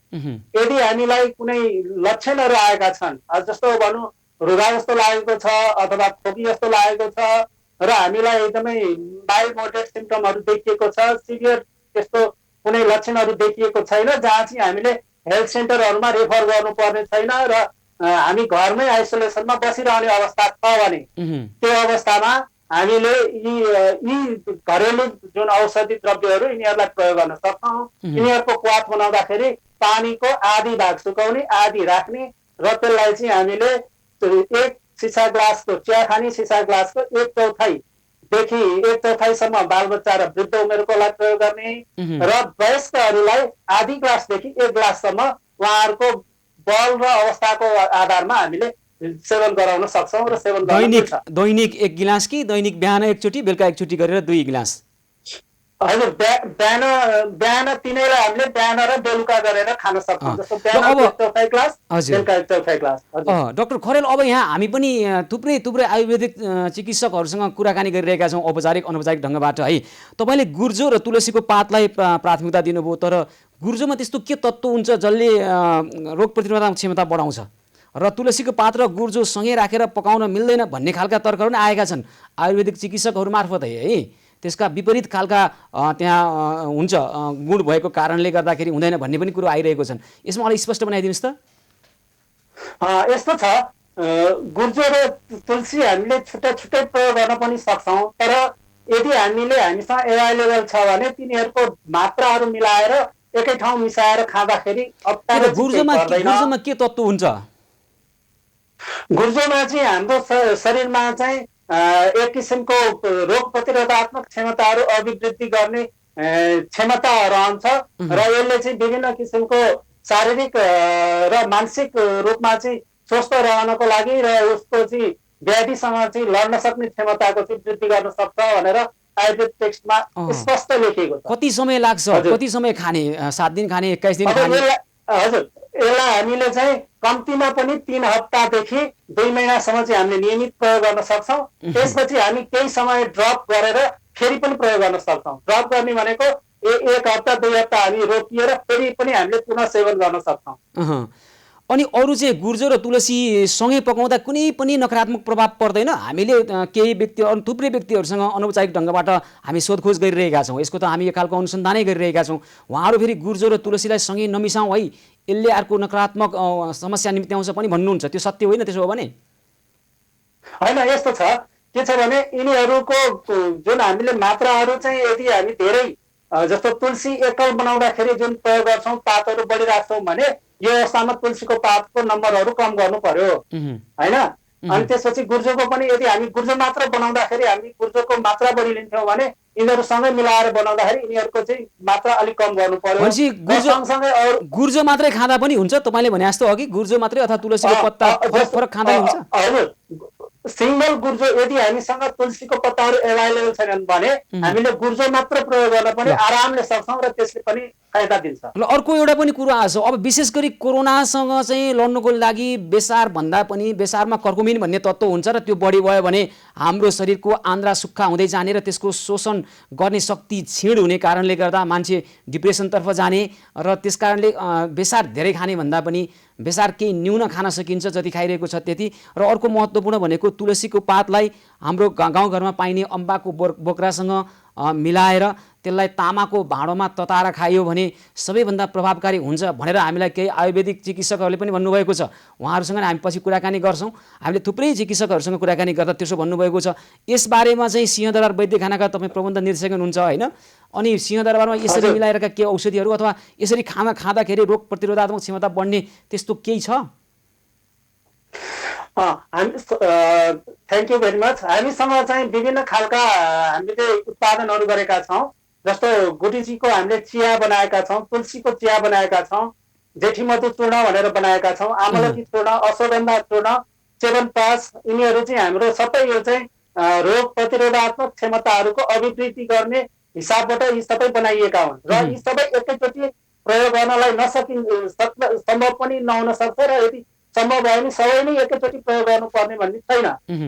यदि हामीलाई कुनै लक्षणहरू आएका छन्, जस्तो भनौँ रुगा जस्तो लागेको छ अथवा खोकी जस्तो लागेको छ र हामीलाई एकदमै माइल्ड मोडरेट सिम्पटमहरू देखिएको छ, सिभियर त्यस्तो कुनै लक्षणहरू देखिएको छैन जहाँ चाहिँ हामीले हेल्थ सेन्टरहरूमा रेफर गर्नुपर्ने छैन र हामी घरमै आइसोलेसनमा बसिरहने अवस्था छ भने त्यो अवस्थामा हामीले यी घरेलु जुन औषधि द्रव्यहरू यिनीहरूलाई प्रयोग गर्न सक्छौँ। यिनीहरूको क्वाथ बनाउँदाखेरि पानीको आधी भाग सुकाउने, आधी राख्ने र त्यसलाई चाहिँ हामीले 1 सिसा ग्लासको चिया खाने सिसा ग्लासको 1/4देखि 1/4सम्म बालबच्चा र वृद्ध उमेरकोलाई प्रयोग गर्ने र वयस्कहरूलाई आधी ग्लासदेखि 1 ग्लाससम्म उहाँहरूको बल र अवस्थाको आधारमा हामीले सेवन गराउन सक्छौँ र सेवन दैनिक 1 गिलास कि दैनिक बिहान एकचोटि बेलुका एकचोटि गरेर 2 गिलास? हजुर, बिहान तिनैलाई हामीले बिहान र बेलुका गरेर खान सक्छौँ। जस्तो बिहान 1/4 ग्लास, बेलुका 1/4 ग्लास। डाक्टर खरेल, अब यहाँ हामी पनि थुप्रै आयुर्वेदिक चिकित्सकहरूसँग कुराकानी गरिरहेका छौँ औपचारिक अनौपचारिक ढङ्गबाट है। तपाईँले गुर्जो र तुलसीको पातलाई प्राथमिकता दिनुभयो, तर गुर्जोमा त्यस्तो के तत्त्व हुन्छ जसले रोग प्रतिरोधक क्षमता बढाउँछ र तुलसीको पात र गुर्जो सँगै राखेर पकाउन मिल्दैन भन्ने खालका तर्कहरू पनि आएका छन् आयुर्वेदिक चिकित्सकहरू मार्फत है। त्यसका विपरीत खालका त्यहाँ हुन्छ गुण भएको कारणले गर्दाखेरि हुँदैन भन्ने पनि कुरो आइरहेको छन्। यसमा अलिक स्पष्ट बनाइदिनुहोस् त। यस्तो छ, गुर्जो र तुलसी हामीले छुट्टै प्रयोग गर्न पनि सक्छौँ, तर यदि हामीसँग एभाइलेबल छ भने तिनीहरूको मात्राहरू मिलाएर एकै ठाउँ मिसाएर खाँदाखेरि गुर्जोमा के तत्त्व हुन्छ? गुर्जोमा चाहिँ हाम्रो शरीरमा चाहिँ एक किसिमको रोग प्रतिरोधात्मक क्षमताहरू अभिवृद्धि गर्ने क्षमता रहन्छ र यसले चाहिँ विभिन्न किसिमको शारीरिक र मानसिक रूपमा चाहिँ स्वस्थ रहनको लागि र उसको चाहिँ व्याधिसँग चाहिँ लड्न सक्ने क्षमताको चाहिँ वृद्धि गर्न सक्छ भनेर आयुर्वेद टेक्स्टमा स्पष्ट लेखिएको छ। कति समय लाग्छ? कति समय खाने? 7 दिन खाने, 21 दिन खाने? हजुर, यसलाई हामीले चाहिँ कम्तीमा पनि 3 हप्तादेखि 2 महिनासम्म चाहिँ हामीले नियमित प्रयोग गर्न सक्छौँ। त्यसपछि हामी केही समय ड्रप गरेर फेरि पनि प्रयोग गर्न सक्छौँ। ड्रप गर्ने भनेको 1 हप्ता 2 हप्ता हामी रोकिएर फेरि पनि हामीले पुनः सेवन गर्न सक्छौँ। अनि अरू चाहिँ गुर्जो र तुलसी सँगै पकाउँदा कुनै पनि नकारात्मक प्रभाव पर्दैन? हामीले केही व्यक्तिहरू थुप्रै व्यक्तिहरूसँग अनौपचारिक ढङ्गबाट हामी सोधखोज गरिरहेका छौँ, यसको त हामी एक खालको अनुसन्धानै गरिरहेका छौँ। उहाँहरू फेरि गुर्जो र तुलसीलाई सँगै नमिसाउँ है, यसले अर्को नकारात्मक समस्या निम्त्याउँछ पनि भन्नुहुन्छ, त्यो सत्य होइन त्यसो हो भने? होइन, यस्तो छ, के छ भने यिनीहरूको जुन हामीले मात्राहरू चाहिँ यदि हामी धेरै जस्तो तुलसी एकल बनाउँदाखेरि जुन प्रयोग गर्छौँ पातहरू बढी राख्छौँ भने यो अवस्थामा तुलसीको पातको नम्बरहरू कम गर्नु पर्यो होइन। अनि त्यसपछि गुर्जोको पनि यदि हामी गुर्जो मात्र बनाउँदाखेरि हामी गुर्जोको मात्रा बढी लिन्थ्यौँ भने यिनीहरूसँगै मिलाएर बनाउँदाखेरि यिनीहरूको चाहिँ मात्रा अलिक कम गर्नु पर्यो। सँगसँगै अरू गुर्जो मात्रै खाँदा पनि हुन्छ तपाईँले भने जस्तो अघि गुर्जो मात्रै अथवा तुलसीको पत्ता फरक फरक खाँदा पनि हुन्छ? हजुर, सिङ्गल गुर्जो यदि हामीसँग तुलसीको पत्ताहरू एभाइलेबल छैनन् भने हामीले गुर्जो मात्र प्रयोग गर्न पनि आरामले सक्छौँ र त्यसले पनि फाइदा दिन्छ। ल अर्को एउटा पनि कुरो आएको छ, अब विशेष गरी कोरोनासँग चाहिँ लड्नुको लागि बेसार भन्दा पनि बेसारमा कर्कुमिन भन्ने तत्त्व हुन्छ र त्यो बढी भयो भने हाम्रो शरीरको आन्द्रा सुक्खा हुँदै जाने र त्यसको शोषण गर्ने शक्ति क्षीण हुने कारणले गर्दा मान्छे डिप्रेसनतर्फ जाने र त्यस कारणले बेसार धेरै खाने भन्दा पनि बेसार केही न्यून खान सकिन्छ जति खाइरहेको छ त्यति। र अर्को महत्त्वपूर्ण भनेको तुलसीको पातलाई हाम्रो गाउँघरमा पाइने अम्बाको बोक्रासँग मिलाएर त्यसलाई तामाको भाँडोमा तताएर खाइयो भने सबैभन्दा प्रभावकारी हुन्छ भनेर हामीलाई केही आयुर्वेदिक चिकित्सकहरूले पनि भन्नुभएको छ। उहाँहरूसँग हामी पछि कुराकानी गर्छौँ। हामीले थुप्रै चिकित्सकहरूसँग कुराकानी गर्दा त्यसो भन्नुभएको छ। यसबारेमा चाहिँ सिंहदरबार वैद्यखानाका तपाईँ प्रबन्ध निर्देशक हुनुहुन्छ होइन? अनि सिंहदरबारमा यसरी मिलाएरका के औषधिहरू अथवा यसरी खाँदाखेरि रोग प्रतिरोधात्मक क्षमता बढ्ने त्यस्तो केही छ? Thank you very much. हामीसँग चाहिँ विभिन्न खालका हामीले उत्पादनहरू गरेका छौँ। जस्तो गुडीजीको हामीले चिया बनाएका छौँ, तुलसीको चिया बनाएका छौँ, जेठीमधु चूर्ण भनेर बनाएका छौँ, आमलकी चूर्ण, अश्वगन्धा चूर्ण, च्यवनप्राश, यिनीहरू चाहिँ हाम्रो सबै यो चाहिँ रोग प्रतिरोधात्मक क्षमताहरूको अभिवृद्धि गर्ने हिसाबबाट यी सबै बनाइएका हुन् र यी सबै एकैचोटि प्रयोग गर्नलाई सम्भव पनि नहुन सक्छ र यदि सम्भव भयो भने सबै नै एकैचोटि प्रयोग गर्नुपर्ने भन्ने छैन।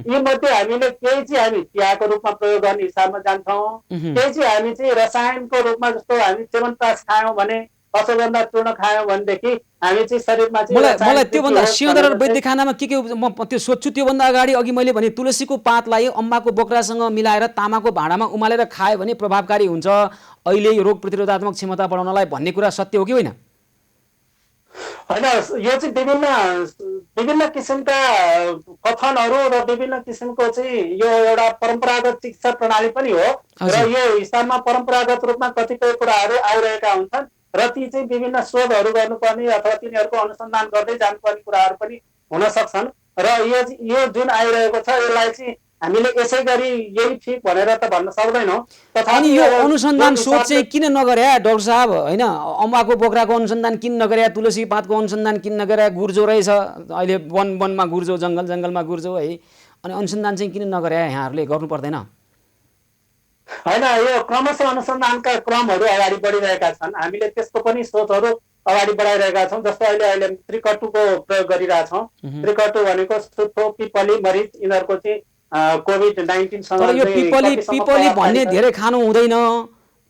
यी मध्ये हामीले केही चाहिँ हामी चियाको रूपमा प्रयोग गर्ने हिसाबमा जान्छौँ, केही चाहिँ हामी चाहिँ रसायनको रूपमा जस्तो हामी च्यवनप्राश खायौँ भने, अश्वगन्धा चूर्ण खायौँ भनेदेखि हामी चाहिँ शरीरमा मलाई त्योभन्दा सिंहदरबार वैद्यखानामा के म त्यो सोध्छु। त्योभन्दा अगाडि अघि मैले भने तुलसीको पातलाई अम्बाको बोक्रासँग मिलाएर तामाको भाँडामा उमालेर खायो भने प्रभावकारी हुन्छ अहिले रोग प्रतिरोधात्मक क्षमता बढाउनलाई भन्ने कुरा सत्य हो कि होइन? होइन, यो चाहिँ विभिन्न किसिमका कथनहरू र विभिन्न किसिमको चाहिँ यो एउटा परम्परागत चिकित्सा प्रणाली पनि हो र यो हिसाबमा परम्परागत रूपमा कतिपय कुराहरू आइरहेका हुन्छन् र ती चाहिँ विभिन्न शोधहरू गर्नुपर्ने अथवा तिनीहरूको अनुसन्धान गर्दै जानुपर्ने कुराहरू पनि हुन सक्छन् र यो जुन आइरहेको छ यसलाई चाहिँ हामीले यसै गरी यही ठिक भनेर त भन्न सक्दैनौँ। अनि यो अनुसन्धान शोध चाहिँ किन नगरे डाक्टर साहब होइन? अम्बाको बोक्राको अनुसन्धान किन नगरे? तुलसी पातको अनुसन्धान किन नगरे? गुर्जो रहेछ अहिले वनमा गुर्जो, जङ्गलमा गुर्जो है, अनि अनुसन्धान चाहिँ किन नगरे? यहाँहरूले गर्नु पर्दैन? होइन, यो क्रमशः अनुसन्धानका क्रमहरू अगाडि बढिरहेका छन्। हामीले त्यसको पनि शोधहरू अगाडि बढाइरहेका छौँ। जस्तो अहिले त्रिकटुको प्रयोग गरिरहेछौँ। त्रिकटु भनेको सुथो, पिपली, मरिच यिनीहरूको चाहिँ कोभिड-19 सँग यो पिपली भन्ने धेरै खानु हुँदैन,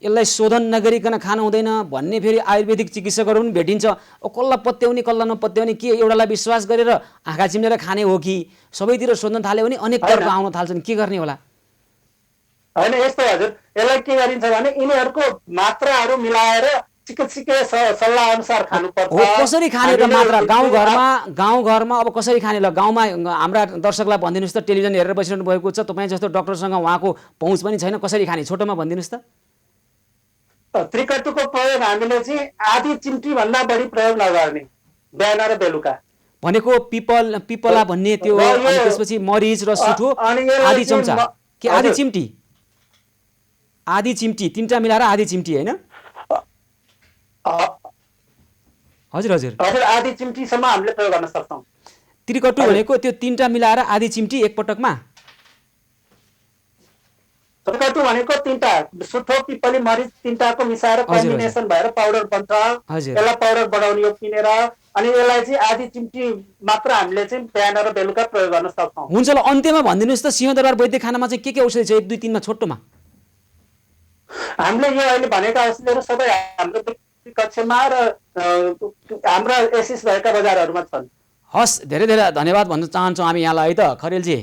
यसलाई शोधन नगरिकन खानु हुँदैन भन्ने फेरि आयुर्वेदिक चिकित्सकहरू पनि भेटिन्छ। कसलाई पत्याउने कसलाई नपत्याउने, के एउटालाई विश्वास गरेर आँखा चिम्लेर खाने हो कि सबैतिर सोध्न थाल्यो भने अनेक तर्क आउन थाल्छन्, के गर्ने होला? होइन, यस्तो हजुर, यसलाई के गरिन्छ भने यिनीहरूको मात्राहरू मिलाएर चिकित्सकीय सल्लाह अनुसार खानुपर्छ। कसरी खाने त मात्रा? गाउँघरमा अब कसरी खाने? ल गाउँमा हाम्रा दर्शकलाई भनिदिनुहोस् त, टेलिभिजन हेरेर बसिरहनु भएको छ, तपाईँ जस्तो डक्टरसँग उहाँको पहुँच पनि छैन, कसरी खाने छोटोमा भनिदिनुहोस् त। त्रिकटुको प्रयोग हामीले चाहिँ आधी चिम्टी भन्दा बढी प्रयोग नगर्ने, बिहान र बेलुका। भनेको पिपला भन्ने त्यो, अनि त्यसपछि मरिच र सुठो आधी चम्चा कि आधी चिम्टी? आधी चिम्टी, तिनवटा मिलाएर आधी चिम्टी होइन? हजुर हजुर हजुर, आधी चिम्टीसम्म हामीले प्रयोग गर्न सक्छौँ। त्रिकटु भनेको त्यो तिनवटा मिलाएर आधी चिम्टी एकपटकमा? त्रिकटु भनेको तिनवटा सुठो, पिपली, मरिच तिनवटाको मिसाएर कम्बिनेसन भएर पाउडर बन्छ। यसलाई पाउडर बनाउने हो पिनेर, अनि यसलाई चाहिँ आधी चिम्टी मात्र हामीले चाहिँ बिहान र बेलुका प्रयोग गर्न सक्छौँ। हुन्छ, ल अन्त्यमा भनिदिनुहोस् त सिंहदरबार वैद्यखानामा चाहिँ के औषधि छ? 1, 2, 3 मा छोटोमा। हामीले यो अहिले भनेका औषधिहरू सबै हाम्रो कक्षामा र हाम्रा एसिस भएका बजारहरूमा छन्। हस्, धेरै धेरै धन्यवाद भन्न चाहन्छौँ हामी यहाँलाई है त खरेलजी।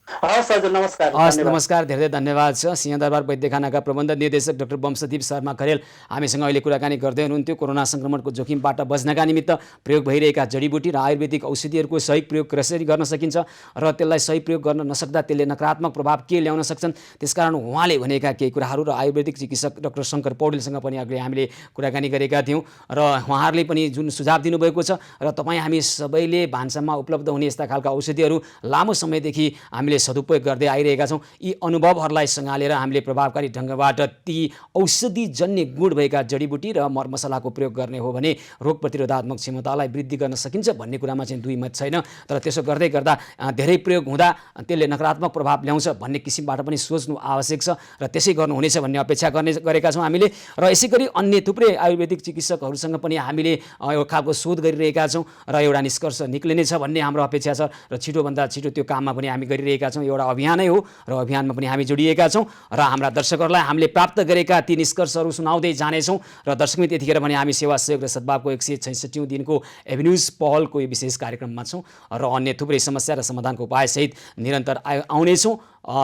हवस् हजुर, नमस्कार, हस् धन्यवाद। नमस्कार, धेरै धन्यवाद छ। सिंहदरबार वैद्यखानाका प्रबन्ध निर्देशक डाक्टर वंशदीप शर्मा खरेल हामीसँग अहिले कुराकानी गर्दै हुनुहुन्थ्यो। कोरोना सङ्क्रमणको जोखिमबाट बच्नका निमित्त प्रयोग भइरहेका जडीबुटी र आयुर्वेदिक औषधिहरूको सही प्रयोग कसरी गर्न सकिन्छ र त्यसलाई सही प्रयोग गर्न नसक्दा त्यसले नकारात्मक प्रभाव के ल्याउन सक्छन्, त्यसकारण उहाँले भनेका केही कुराहरू र आयुर्वेदिक चिकित्सक डाक्टर शङ्कर पौडेलसँग पनि अघि हामीले कुराकानी गरेका थियौँ र उहाँहरूले पनि जुन सुझाव दिनुभएको छ र तपाईँ हामी सबैले भान्सामा उपलब्ध हुने यस्ता खालका औषधिहरू लामो समयदेखि हामीले सदुपयोग गर्दै आइरहेका छौँ। यी अनुभवहरूलाई सँगालेर हामीले प्रभावकारी ढङ्गबाट ती औषधिजन्य गुण भएका जडीबुटी र मरमसलाको प्रयोग गर्ने हो भने रोग प्रतिरोधात्मक क्षमतालाई वृद्धि गर्न सकिन्छ भन्ने कुरामा चाहिँ दुई मत छैन। तर त्यसो गर्दै गर्दा धेरै प्रयोग हुँदा त्यसले नकारात्मक प्रभाव ल्याउँछ भन्ने किसिमबाट पनि सोच्नु आवश्यक छ र त्यसै गर्नुहुनेछ भन्ने अपेक्षा गरेका छौँ हामीले। र यसै गरी अन्य थुप्रै आयुर्वेदिक चिकित्सकहरूसँग पनि हामीले यो खालको शोध गरिरहेका छौँ र एउटा निष्कर्ष निक्लिनेछ भन्ने हाम्रो अपेक्षा छ र छिटोभन्दा छिटो त्यो काममा पनि हामी गरिरहेका छौँ। एउटा अभियानै हो र अभियानमा पनि हामी जोडिएका छौँ र हाम्रा दर्शकहरूलाई हामीले प्राप्त गरेका ती निष्कर्षहरू सुनाउँदै जानेछौँ। र दर्शकमित यतिखेर भने हामी सेवा सहयोग र सद्भावको 166औं दिनको एभिन्युज पहलको यो विशेष कार्यक्रममा छौँ र अन्य थुप्रै समस्या र समाधानको उपायसहित निरन्तर आउनेछौँ।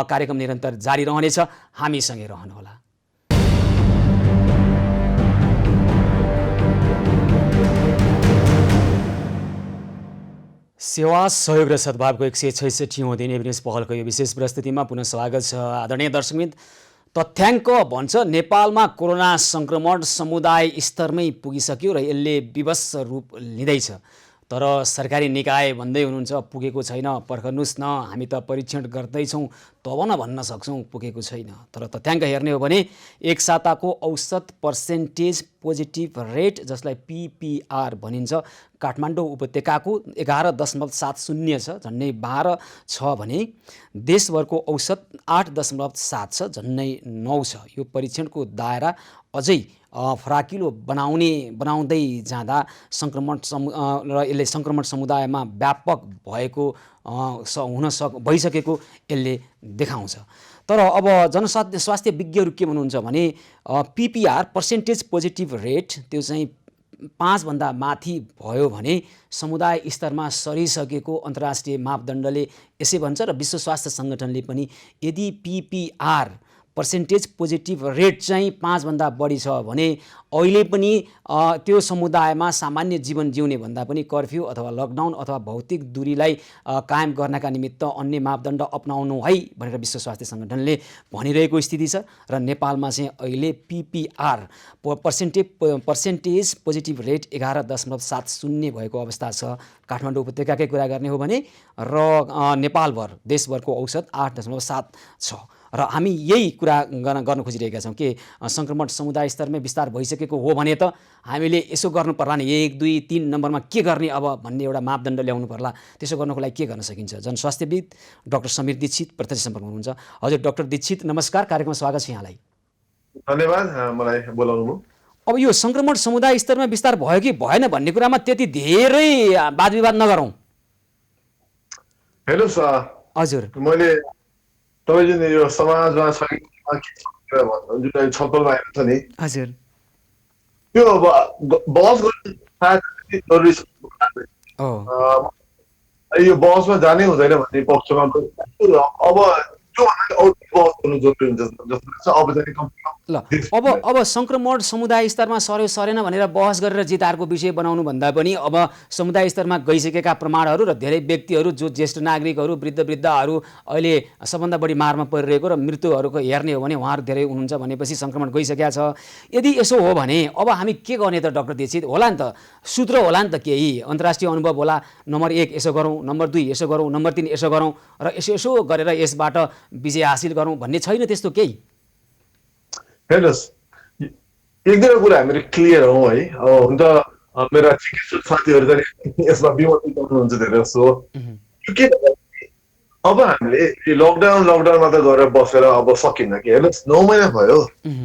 कार्यक्रम निरन्तर जारी रहनेछ, हामीसँगै रहनुहोला। सेवा सहयोग र सद्भावको 166औं दिन एभिन्युज पहलको यो विशेष प्रस्तुतिमा पुनः स्वागत छ। आदरणीय दर्शकमित, तथ्याङ्क भन्छ नेपालमा कोरोना सङ्क्रमण समुदाय स्तरमै पुगिसक्यो र यसले विवश रूप लिँदैछ। तर सरकारी निकाय भन्दै हुनुहुन्छ पुगेको छैन, पर्खनुस् न, हामी त परीक्षण गर्दैछौँ तब न भन्न सक्छौँ पुगेको छैन। तर तथ्याङ्क हेर्ने हो भने एक साताको औसत पर्सेन्टेज पोजिटिभ रेट, जसलाई PPR भनिन्छ, काठमाडौँ उपत्यकाको 11.70 छ, झन्डै 12 छ भने देशभरको औसत 8.7 छ, झन्डै 9 छ। यो परीक्षणको दायरा अझै फराकिलो बनाउँदै जाँदा सङ्क्रमण र यसले सङ्क्रमण समुदायमा व्यापक भएको भइसकेको यसले देखाउँछ। तर अब जनस्वास्थ्य विज्ञहरू के भन्नुहुन्छ भने PPR पर्सेन्टेज पोजिटिभ रेट त्यो चाहिँ 5 भन्दा माथि भयो भने समुदाय स्तरमा सरिसकेको अन्तर्राष्ट्रिय मापदण्डले यसै भन्छ र विश्व स्वास्थ्य सङ्गठनले पनि यदि PPR पर्सेन्टेज पोजिटिभ रेट चाहिँ 5 भन्दा बढी छ भने अहिले पनि त्यो समुदायमा सामान्य जीवन जिउने भन्दा पनि कर्फ्यू अथवा लकडाउन अथवा भौतिक दूरीलाई कायम गर्नका निमित्त अन्य मापदण्ड अपनाउनु है भनेर विश्व स्वास्थ्य सङ्गठनले भनिरहेको स्थिति छ। र नेपालमा चाहिँ अहिले PPR पर्सेन्टेज पोजिटिभ रेट 11.70 भएको अवस्था छ। काठमाडौँ उपत्यकाकै कुरा गर्ने हो भने र नेपालभर देशभरको औसत 8.7 छ। र हामी यही कुरा गर्न खोजिरहेका छौँ कि सङ्क्रमण समुदाय स्तरमै विस्तार भइसकेको हो भने त हामीले यसो गर्नु पर्ला नि, 1, 2, 3 नम्बरमा के गर्ने अब भन्ने एउटा मापदण्ड ल्याउनु पर्ला। त्यसो गर्नको लागि के गर्न सकिन्छ? जनस्वास्थ्यविद डाक्टर समीर दीक्षित प्रत्यक्ष सम्पर्कमा हुनुहुन्छ। हजुर डाक्टर दीक्षित, नमस्कार, कार्यक्रममा स्वागत छ यहाँलाई। धन्यवाद मलाई बोलाउनु। अब यो सङ्क्रमण समुदाय स्तरमा विस्तार भयो कि भएन भन्ने कुरामा त्यति धेरै वाद विवाद नगरौँ। हेर्नुहोस् हजुर, मैले तपाईँ जुन यो समाजमा जुन छलफलमा आएको छ नि, हजुर, त्यो अब बहस गर्नु जरुरी छ। यो बहसमा जानै हुँदैन भन्ने पक्षमा अब त्योभन्दा अरू बहस गर्नु जरुरी हुन्छ जस्तो लाग्छ। औपचारिक ल अब सङ्क्रमण समुदाय स्तरमा सरेन भनेर बहस गरेर जितारको विषय बनाउनु भन्दा पनि अब समुदाय स्तरमा गइसकेका प्रमाणहरू र धेरै व्यक्तिहरू जो ज्येष्ठ नागरिकहरू वृद्धहरू अहिले सबभन्दा बढी मारमा परिरहेको र मृत्युहरूको हेर्ने हो भने उहाँहरू धेरै हुनुहुन्छ भनेपछि सङ्क्रमण गइसकेका छ। यदि यसो हो भने अब हामी के गर्ने त डाक्टर दीक्षित? होला नि त सूत्र होला नि त केही अन्तर्राष्ट्रिय अनुभव होला, नम्बर 1 यसो गरौँ, नम्बर 2 यसो गरौँ, नम्बर 3 यसो गरौँ र यसो गरेर यसबाट विजय हासिल गरौँ भन्ने छैन त्यस्तो केही? हेर्नुहोस्, एक दुईवटा कुरा हामीले क्लियर हौँ है। हुन त मेरा चिकित्सक साथीहरू त यसमा विमर्श गर्नुहुन्छ धेरै जस्तो। के अब हामीले लकडाउनमा त गएर बसेर अब सकिन्न कि। हेर्नुहोस् 9 महिना भयो,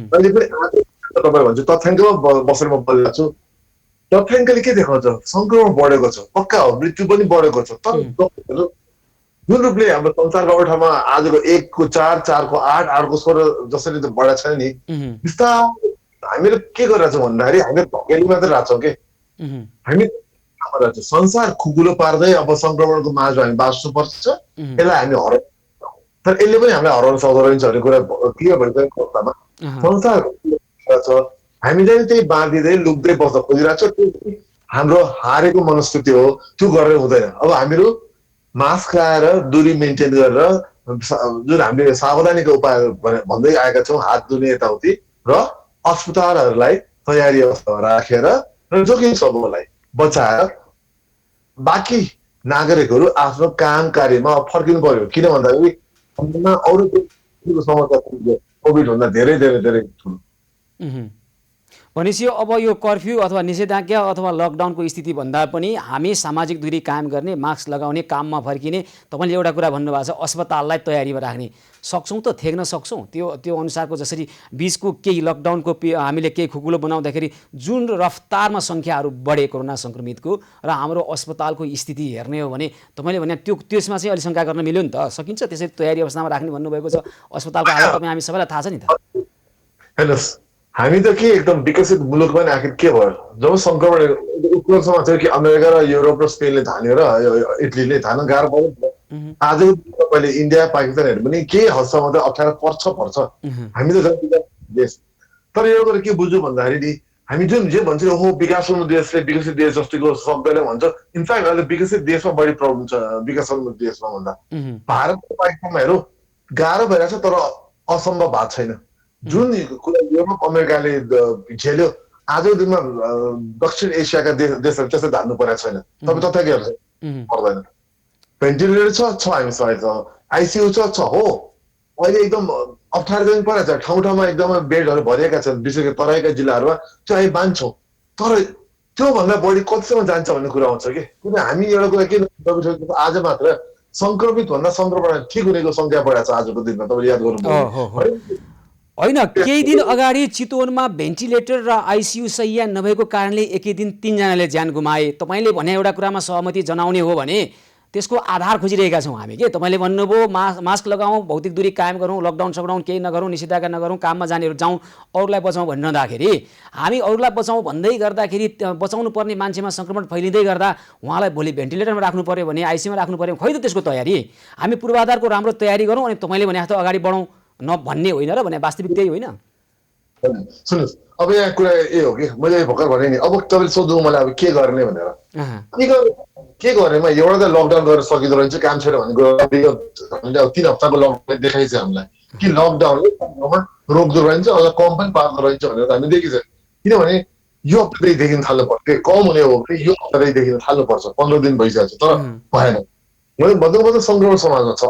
अहिले पनि तपाईँ भन्छु तथ्याङ्कमा बसेर म बोलिरहेको छु। तथ्याङ्कले के देखाउँछ? सङ्क्रमण बढेको छ, पक्का हो, मृत्यु पनि बढेको छ। तर जुन रूपले हाम्रो संसारको ठाउँमा आजको 1 को 4, 4 को 8, 8 को 16 जसरी त बढेको छैन नि, बिस्तारै हामीले के गरिरहेछौँ भन्दाखेरि हामीले धकेली मात्रै राख्छौँ कि हामी संसार खुकुलो पार्दै अब सङ्क्रमणको माझमा हामी बाँच्नुपर्छ, यसलाई हामी हराउँछौँ। तर यसले पनि हामीलाई हराउन सक्दो रहेछ भन्ने कुरा क्लियर भइसकेको अवस्थामा संसारको छ हामी चाहिँ त्यही बाँधिँदै लुक्दै बस्न खोजिरहेको छ। त्यो हाम्रो हारेको मनस्थिति हो, त्यो गरेर हुँदैन। अब हामीहरू मास्क लगाएर दूरी मेन्टेन गरेर जुन हामीले सावधानीको उपाय भन्दै आएका छौँ, हात धुने यताउति र अस्पतालहरूलाई तयारी अवस्थामा राखेर र जोखिम समूहलाई बचाएर बाँकी नागरिकहरू आफ्नो काम कार्यमा फर्किनु पर्यो। किन भन्दाखेरि अरू समस्या कोभिड भन्दा धेरै धेरै धेरै ठुलो। भनेपछि अब यो कर्फ्यू अथवा निषेधाज्ञा अथवा लकडाउनको स्थिति भन्दा पनि हामी सामाजिक दूरी कायम गर्ने, मास्क लगाउने, काममा फर्किने, तपाईँले एउटा कुरा भन्नुभएको छ अस्पताललाई तयारीमा राख्ने, सक्छौँ त थेग्न सक्छौँ त्यो अनुसारको। जसरी बिचको केही लकडाउनको हामीले केही खुकुलो बनाउँदाखेरि जुन रफ्तारमा सङ्ख्याहरू बढे कोरोना सङ्क्रमितको र हाम्रो अस्पतालको स्थिति हेर्ने हो भने तपाईँले भने त्यसमा चाहिँ अलि शङ्का गर्न मिल्यो नि त, सकिन्छ त्यसरी तयारी अवस्थामा राख्ने भन्नुभएको छ। अस्पतालको हालत तपाईँ हामी सबैलाई थाहा छ नि त। हेर्नुहोस्, हामी त के एकदम विकसित मुलुकमा नि आखिर के भयो, जब सङ्क्रमण उत्कर्षमा थियो कि अमेरिका र युरोप र स्पेनले धान्यो र इटलीले धान्न गाह्रो पर्यो। आज तपाईँले इन्डिया पाकिस्तानहरू पनि केही हदसम्म त अप्ठ्यारो पर्छ। हामी त देश, तर यो कुरा के बुझ्यो भन्दाखेरि हामी जुन जे भन्छ ओहो विकासोन्मुख देशले विकसित देश जतिको सक्दैन भन्छ। इनफ्याक्ट अहिले विकसित देशमा बढी प्रब्लम छ विकासोन्मुख देशमा भन्दा। भारत र पाकिस्तानमा हेरौँ गाह्रो भइरहेछ तर असम्भव भएको छैन। जुन कुरा युरोप अमेरिकाले झेल्यो आजको दिनमा दक्षिण एसियाका देशहरू त्यस्तै धान्नु परेको छैन। तपाईँ तथ्य के हेर्छ पर्दैन। भेन्टिलेटर छ हामीसँग, आइसियु छ हो। अहिले एकदम अप्ठ्यारो पनि परेको छ, ठाउँ ठाउँमा एकदमै बेडहरू भरिएका छन्, विशेष गरी तराईका जिल्लाहरूमा त्यो हामी बाँध्छौँ। तर त्योभन्दा बढी कतिसम्म जान्छ भन्ने कुरा आउँछ कि। किन हामी एउटा कुरा के आज मात्र सङ्क्रमित भन्दा सङ्क्रमण ठिक हुनेको सङ्ख्या बढाएको छ आजको दिनमा, तपाईँले याद गर्नुभयो होइन? केही दिन अगाडि चितवनमा भेन्टिलेटर र आइसियु सहिया नभएको कारणले एकै दिन 3 जनाले ज्यान गुमाए। तपाईँले भने एउटा कुरामा सहमति जनाउने हो भने त्यसको आधार खोजिरहेका छौँ हामी के। तपाईँले भन्नुभयो मास्क लगाउँ, भौतिक दूरी कायम गरौँ, लकडाउन सकडाउन केही नगरौँ, निषेधाज्ञा नगरौँ, काममा जानेहरू जाउँ, अरूलाई बचाउँ भनिरहँदाखेरि हामी अरूलाई बचाउँ भन्दै गर्दाखेरि बचाउनु पर्ने मान्छेमा सङ्क्रमण फैलिँदै गर्दा उहाँलाई भोलि भेन्टिलेटरमा राख्नु पऱ्यो भने, आइसियुमा राख्नु पऱ्यो, खै त त्यसको तयारी। हामी पूर्वाधारको राम्रो तयारी गरौँ अनि तपाईँले भने जस्तो अगाडि बढौँ भन्ने होइन र भने वास्तविक त्यही होइन। सुन्नुहोस्, अब यहाँ कुरा ए हो कि मैले भर्खर भने नि, अब तपाईँले सोध्नु मलाई अब के गर्ने भनेर। के गर्नेमा एउटा त लकडाउन गरेर सकिँदो रहेछ, काम छैन भन्ने कुरा हामीले 3 हप्ताको लकडाउन देखाइछ हामीलाई कि लकडाउनले रोक्दो रहेछ अझ कम पनि पार्दो रहेछ भनेर हामी देखिन्छ। किनभने यो हप्तादेखि देखिन थाल्नु पर्छ, कम हुने हो भने यो हप्तादेखि देखिन थाल्नुपर्छ। 15 दिन भइसकेको छ तर भएन। भन्दा सङ्क्रमण समाजमा छ।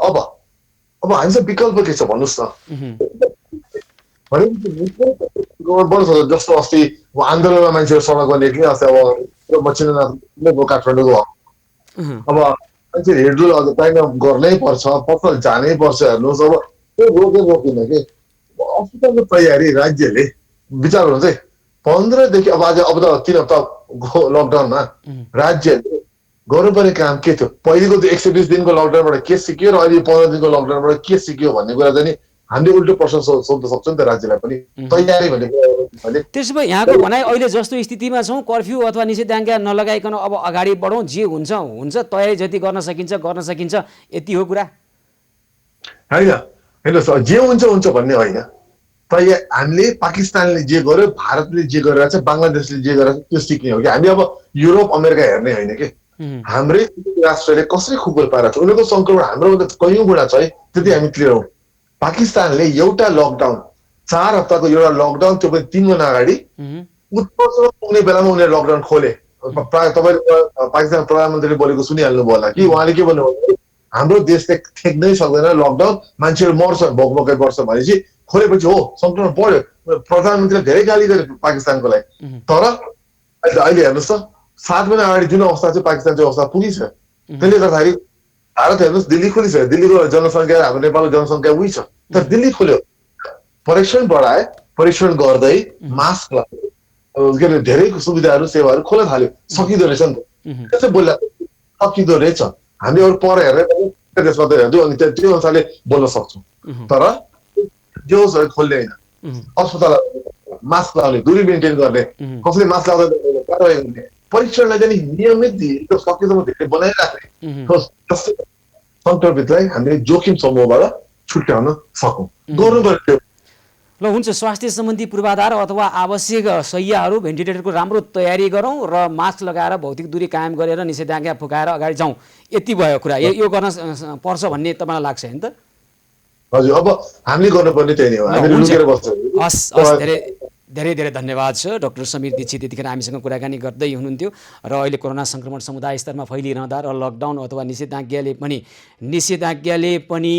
अब हामीसँग विकल्प के छ भन्नुहोस् न। जस्तो अस्ति आन्दोलनमा मान्छेहरू सडकमा निक्ले, अस्ति अब मचिन्द्रनाथ काठमाडौँको अब मान्छे हिँडडुल गर्नै पर्छ, पसल जानै पर्छ। हेर्नुहोस् अब त्यो रोकिन कि अस्पतालको तयारी राज्यले विचार गर्नु चाहिँ 15 देखि अब त 3 हप्ताको लकडाउनमा राज्यले गर्नुपर्ने काम के थियो? पहिलेको त्यो 120 दिनको लकडाउनबाट के सिक्यो र अहिले 15 दिनको लकडाउनबाट के सिक्यो भन्ने कुरा चाहिँ हामीले उल्टो प्रश्न सोध्न सक्छौँ नि त राज्यलाई पनि। तयारी भन्ने कुरा त्यसो भए यहाँको भनाइ अहिले जस्तो स्थितिमा छौँ, कर्फ्यू अथवा निषेधाज्ञा नलगाइकन अब अगाडि बढौँ, जे हुन्छ हुन्छ, तयारी जति गर्न सकिन्छ यति हो कुरा होइन? हेर्नुहोस्, जे हुन्छ भन्ने होइन। हामीले पाकिस्तानले जे गर्यो, भारतले जे गरिरहेको छ, बङ्गलादेशले जे गरिरहेको छ त्यो सिक्ने हो कि। हामी अब युरोप अमेरिका हेर्ने होइन कि हाम्रै राष्ट्रले कसरी खुकुल पारेको छ, उनीहरूको सङ्क्रमण हाम्रो कयौँ गुणा छ है, त्यति हामी क्लियर हौँ। पाकिस्तानले एउटा लकडाउन 4 हप्ताको एउटा लकडाउन, त्यो पनि 3 महिना अगाडि उत्कर्षमा पुग्ने बेलामा उनीहरूले लकडाउन खोले। प्रायः तपाईँले पाकिस्तान प्रधानमन्त्रीले बोलेको सुनिहाल्नुभयो होला कि उहाँले के भन्नुभयो, हाम्रो देशले ठेक्नै सक्दैन, लकडाउन मान्छेहरू मर्छ, भोकभोकै पर्छ भनेपछि खोलेपछि हो सङ्क्रमण बढ्यो। प्रधानमन्त्रीले धेरै गाली गरे पाकिस्तानको लागि। तर अहिले हेर्नुहोस् त 7 महिना अगाडि जुन अवस्था चाहिँ पाकिस्तान चाहिँ अवस्था पुगिछ। त्यसले गर्दाखेरि भारत हेर्नुहोस्, दिल्ली खोलिसक्यो, दिल्लीको जनसङ्ख्या हाम्रो नेपालको जनसङ्ख्या उही छ, तर दिल्ली खोल्यो, परीक्षण बढाए, परीक्षण गर्दै मास्क लगायो, के अरे धेरै सुविधाहरू सेवाहरू खोल्न थाल्यो, सकिँदो रहेछ नि त। त्यसै बोल्दा सकिँदो रहेछ, हामी अरू पर हेरेर त्यसमा त हेर्दै अनि त्यो अनुसारले बोल्न सक्छौँ। तर जो खोल्ने होइन, अस्पताल मास्क लगाउने, दूरी मेन्टेन गर्ने, कसैले मास्क लगाउँदा कारवाही गर्ने, परीक्षणलाई चाहिँ नियमित सकेसम्म धेरै बनाइराख्ने, सङ्क्रमितलाई हामीले जोखिम समूहबाट छुट्याउन सकौँ गर्नुपर्ने। ल हुन्छ, स्वास्थ्य सम्बन्धी पूर्वाधार अथवा आवश्यक शैय्याहरू भेन्टिलेटरको राम्रो तयारी गरौँ र मास्क लगाएर भौतिक दूरी कायम गरेर निषेधाज्ञा फुकाएर अगाडि जाउँ, यति भयो कुरा। यो गर्न पर्छ भन्ने तपाईँलाई लाग्छ नि त? हजुर, अब हामीले गर्नुपर्ने त्यही नै हो, हामीले लुकेर बस्छौँ। हस् हस्, धेरै धेरै धन्यवाद छ। डाक्टर समीर दीक्षित यतिखेर हामीसँग कुराकानी गर्दै हुनुहुन्थ्यो र अहिले कोरोना सङ्क्रमण समुदाय स्तरमा फैलिरहँदा र लकडाउन अथवा निषेधाज्ञाले पनि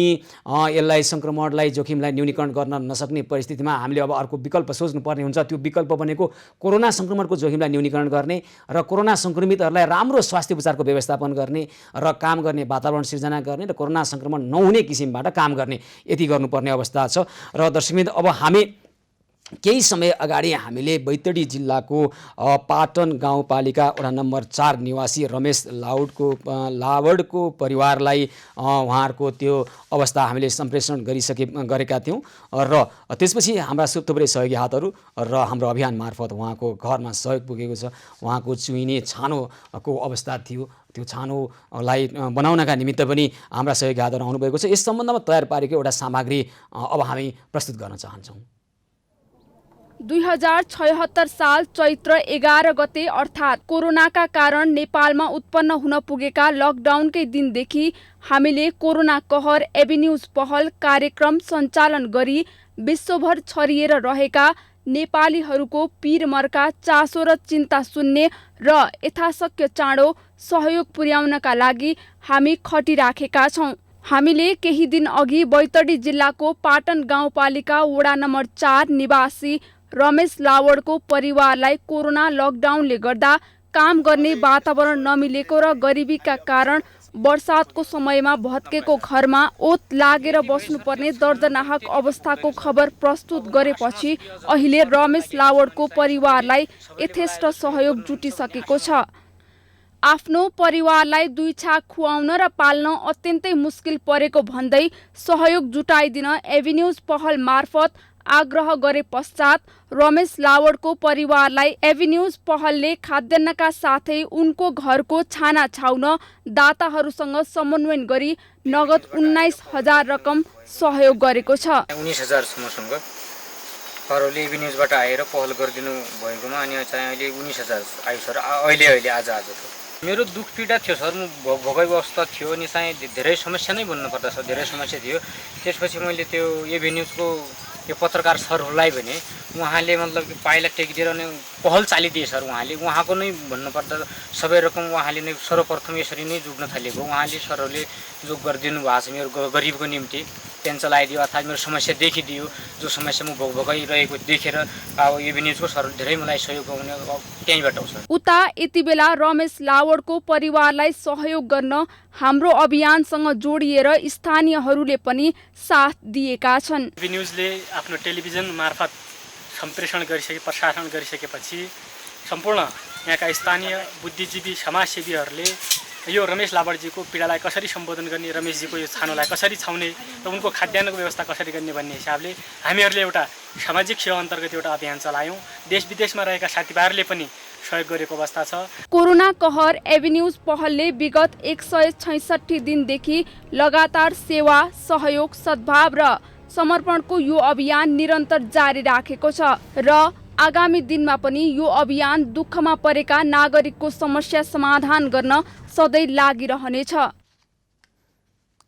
यसलाई सङ्क्रमणलाई जोखिमलाई न्यूनीकरण गर्न नसक्ने परिस्थितिमा हामीले अब अर्को विकल्प सोच्नुपर्ने हुन्छ। त्यो विकल्प भनेको कोरोना सङ्क्रमणको जोखिमलाई न्यूनीकरण गर्ने र कोरोना सङ्क्रमितहरूलाई राम्रो स्वास्थ्य उपचारको व्यवस्थापन गर्ने र काम गर्ने वातावरण सिर्जना गर्ने र कोरोना सङ्क्रमण नहुने किसिमबाट काम गर्ने, यति गर्नुपर्ने अवस्था छ। र दर्शकवृन्द, अब हामी केही समय अगाडि हामीले बैतडी जिल्लाको पाटन गाउँपालिका वडा नम्बर 4 निवासी रमेश लावडको परिवारलाई उहाँहरूको त्यो अवस्था हामीले सम्प्रेषण गरेका थियौँ र त्यसपछि हाम्रा थुप्रै सहयोगी हातहरू र हाम्रो अभियान मार्फत उहाँको घरमा सहयोग पुगेको छ। उहाँको चुइने छानोको अवस्था थियो, त्यो छानोलाई बनाउनका निमित्त पनि हाम्रा सहयोगी हातहरू आउनुभएको छ। यस सम्बन्धमा तयार पारेको एउटा सामग्री अब हामी प्रस्तुत गर्न चाहन्छौँ। 2076 साल चैत्र 11 गते अर्थात् कोरोनाका कारण नेपालमा उत्पन्न हुन पुगेका लकडाउनकै दिनदेखि हामीले कोरोना कहर एभिन्यूज पहल कार्यक्रम सञ्चालन गरी विश्वभर छरिएर रहेका नेपालीहरूको पीरमर्का, चासो र चिन्ता सुन्ने र यथाशक्य चाँडो सहयोग पुर्याउनका लागि हामी खटिराखेका छौँ। हामीले केही दिन अघि बैतडी जिल्लाको पाटन गाउँपालिका वडा नम्बर 4 निवासी रमेश लावडको परिवारलाई कोरोना लकडाउनले गर्दा काम गर्ने वातावरण नमिलेको र गरिबीका कारण वर्षातको समयमा भत्केको घरमा ओत लागेर बस्नुपर्ने दर्दनाक अवस्थाको खबर प्रस्तुत गरेपछि अहिले रमेश लावडको परिवारलाई यथेष्ट सहयोग जुटिसकेको छ। आफ्नो परिवारलाई 2 छाक खुवाउन र पाल्न अत्यन्तै मुस्किल परेको भन्दै सहयोग जुटाइदिन एभिन्यूज पहल मार्फत आग्रह गरे पश्चात रमेश लावडको परिवारलाई एभिन्यूज पहलले खाद्यान्नका साथै उनको घरको छाना छाउन दाताहरूसँग समन्वय गरी नगद 19,000 रकम सहयोग गरेको छ। 19,000सम्मसँग घरहरूले एभिन्यूजबाट आएर पहल गरिदिनु भएकोमा अनि चाहिँ अहिले 19,000 आयो सर। अहिले आज त मेरो दुख पीडा थियो सर, म भोकै अवस्था थियो अनि चाहिँ धेरै समस्या नै भन्नुपर्दा सर, धेरै समस्या थियो। त्यसपछि मैले त्यो एभिन्यूजको यो पत्रकार सरहरूलाई भने उहाँले मतलब पाइला टेकिदिएर अनि पहल चालिदिए सर। उहाँको नै भन्नुपर्दा सबै रकम उहाँले नै सर्वप्रथम यसरी नै जुट्न थालेको। उहाँले सरहरूले जो गरिदिनु भएको छ मेरो गरिबको निम्ति, पेन चलाइदियो अर्थात् मेरो समस्या देखिदियो, जो समस्या म भोगिरहेको देखेर अब एभिन्यूजको सरले धेरै मलाई सहयोग गर्ने त्यहीँबाट हो सर। उता यति बेला रमेश लावडको परिवारलाई सहयोग गर्न हाम्रो अभियानसँग जोडिएर स्थानीयहरूले पनि साथ दिएका छन्। एभिन्यूजले आफ्नो टेलिभिजन मार्फत प्रसारण गरिसकेपछि सम्पूर्ण यहाँका स्थानीय बुद्धिजीवी समाजसेवीहरूले यो रमेश लावडजीको पीडालाई कसरी सम्बोधन गर्ने, रमेशजीको यो छानोलाई कसरी छाउने र उनको खाद्यान्नको व्यवस्था कसरी गर्ने भन्ने हिसाबले हामीहरूले एउटा सामाजिक सेवा अन्तर्गत एउटा अभियान चलायौँ। देश विदेशमा रहेका साथीभाइहरूले पनि सहयोग गरेको अवस्था छ। कोरोना कहर एभिन्यूज पहलले विगत 166 दिनदेखि लगातार सेवा, सहयोग, सद्भाव र समर्पणको यो अभियान निरन्तर जारी राखेको छ र आगामी दिनमा पनि यो अभियान दुःखमा परेका नागरिकको समस्या समाधान गर्न सधैँ लागिरहनेछ।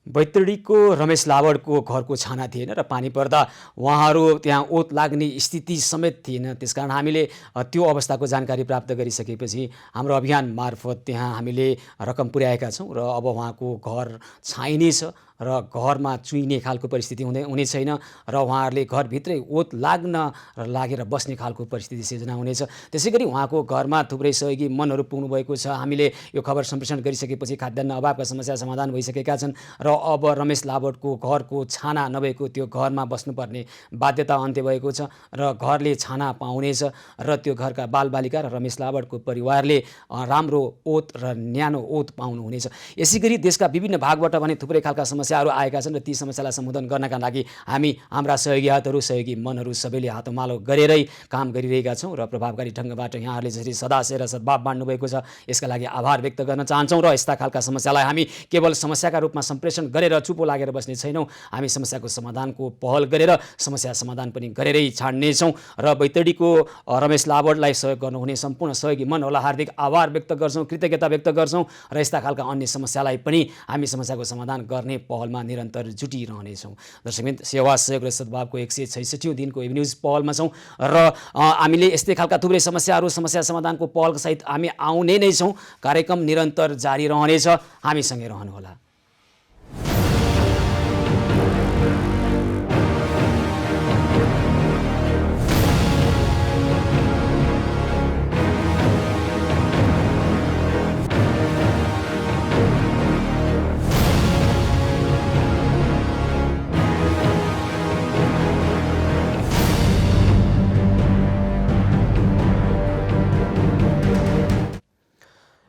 बैतडीको रमेश लावडको घरको छाना थिएन र पानी पर्दा उहाँहरू त्यहाँ ओत लाग्ने स्थिति समेत थिएन। त्यसकारण हामीले त्यो अवस्थाको जानकारी प्राप्त गरिसकेपछि हाम्रो अभियान मार्फत त्यहाँ हामीले रकम पुर्याएका छौँ र अब उहाँको घर छाइनेछ र घरमा चुइने खालको परिस्थिति हुने छैन र उहाँहरूले घरभित्रै ओत लागेर बस्ने खालको परिस्थिति सिर्जना हुनेछ। त्यसै गरी उहाँको घरमा थुप्रै सहयोगी मनहरू पुग्नु भएको छ। हामीले यो खबर सम्प्रेषण गरिसकेपछि खाद्यान्न अभावका समस्या समाधान भइसकेका छन् र अब रमेश लावडको घरको छाना नभएको त्यो घरमा बस्नुपर्ने बाध्यता अन्त्य भएको छ र घरले छाना पाउनेछ र त्यो घरका बालबालिका र रमेश लावडको परिवारले राम्रो ओत र न्यानो ओत पाउनुहुनेछ। यसै गरी देशका विभिन्न भागबाट भने थुप्रै खालका समस्याहरू आएका छन् र ती समस्यालाई सम्बोधन गर्नका लागि हामी हाम्रा सहयोगी हातहरू, सहयोगी मनहरू सबैले हातोमालो गरेरै काम गरिरहेका छौँ र प्रभावकारी ढङ्गबाट यहाँहरूले जसरी सदाशय र सद्भाव बाँड्नु भएको छ यसका लागि आभार व्यक्त गर्न चाहन्छौँ र यस्ता खालका समस्यालाई हामी केवल समस्याका रूपमा सम्प्रेषण परीक्षण गरेर चुपो लागेर बस्ने छैनौँ। हामी समस्याको समाधानको पहल गरेर समस्या समाधान पनि गरेरै छाड्नेछौँ र बैतडीको रमेश लाबडलाई सहयोग गर्नुहुने सम्पूर्ण सहयोगी मनहरूलाई हार्दिक आभार व्यक्त गर्छौँ, कृतज्ञता व्यक्त गर्छौँ र यस्ता खालका अन्य समस्यालाई पनि हामी समस्याको समाधान गर्ने पहलमा निरन्तर जुटिरहनेछौँ। दर्शकवृन्द, सेवा सहयोग र सद्भावको 146औं दिनको एभिन्युज पहलमा छौँ र हामीले यस्तै खालका थुप्रै समस्याहरू समस्या समाधानको पहलका सहित हामी आउने नै छौँ। कार्यक्रम निरन्तर जारी रहनेछ, हामीसँगै रहनुहोला।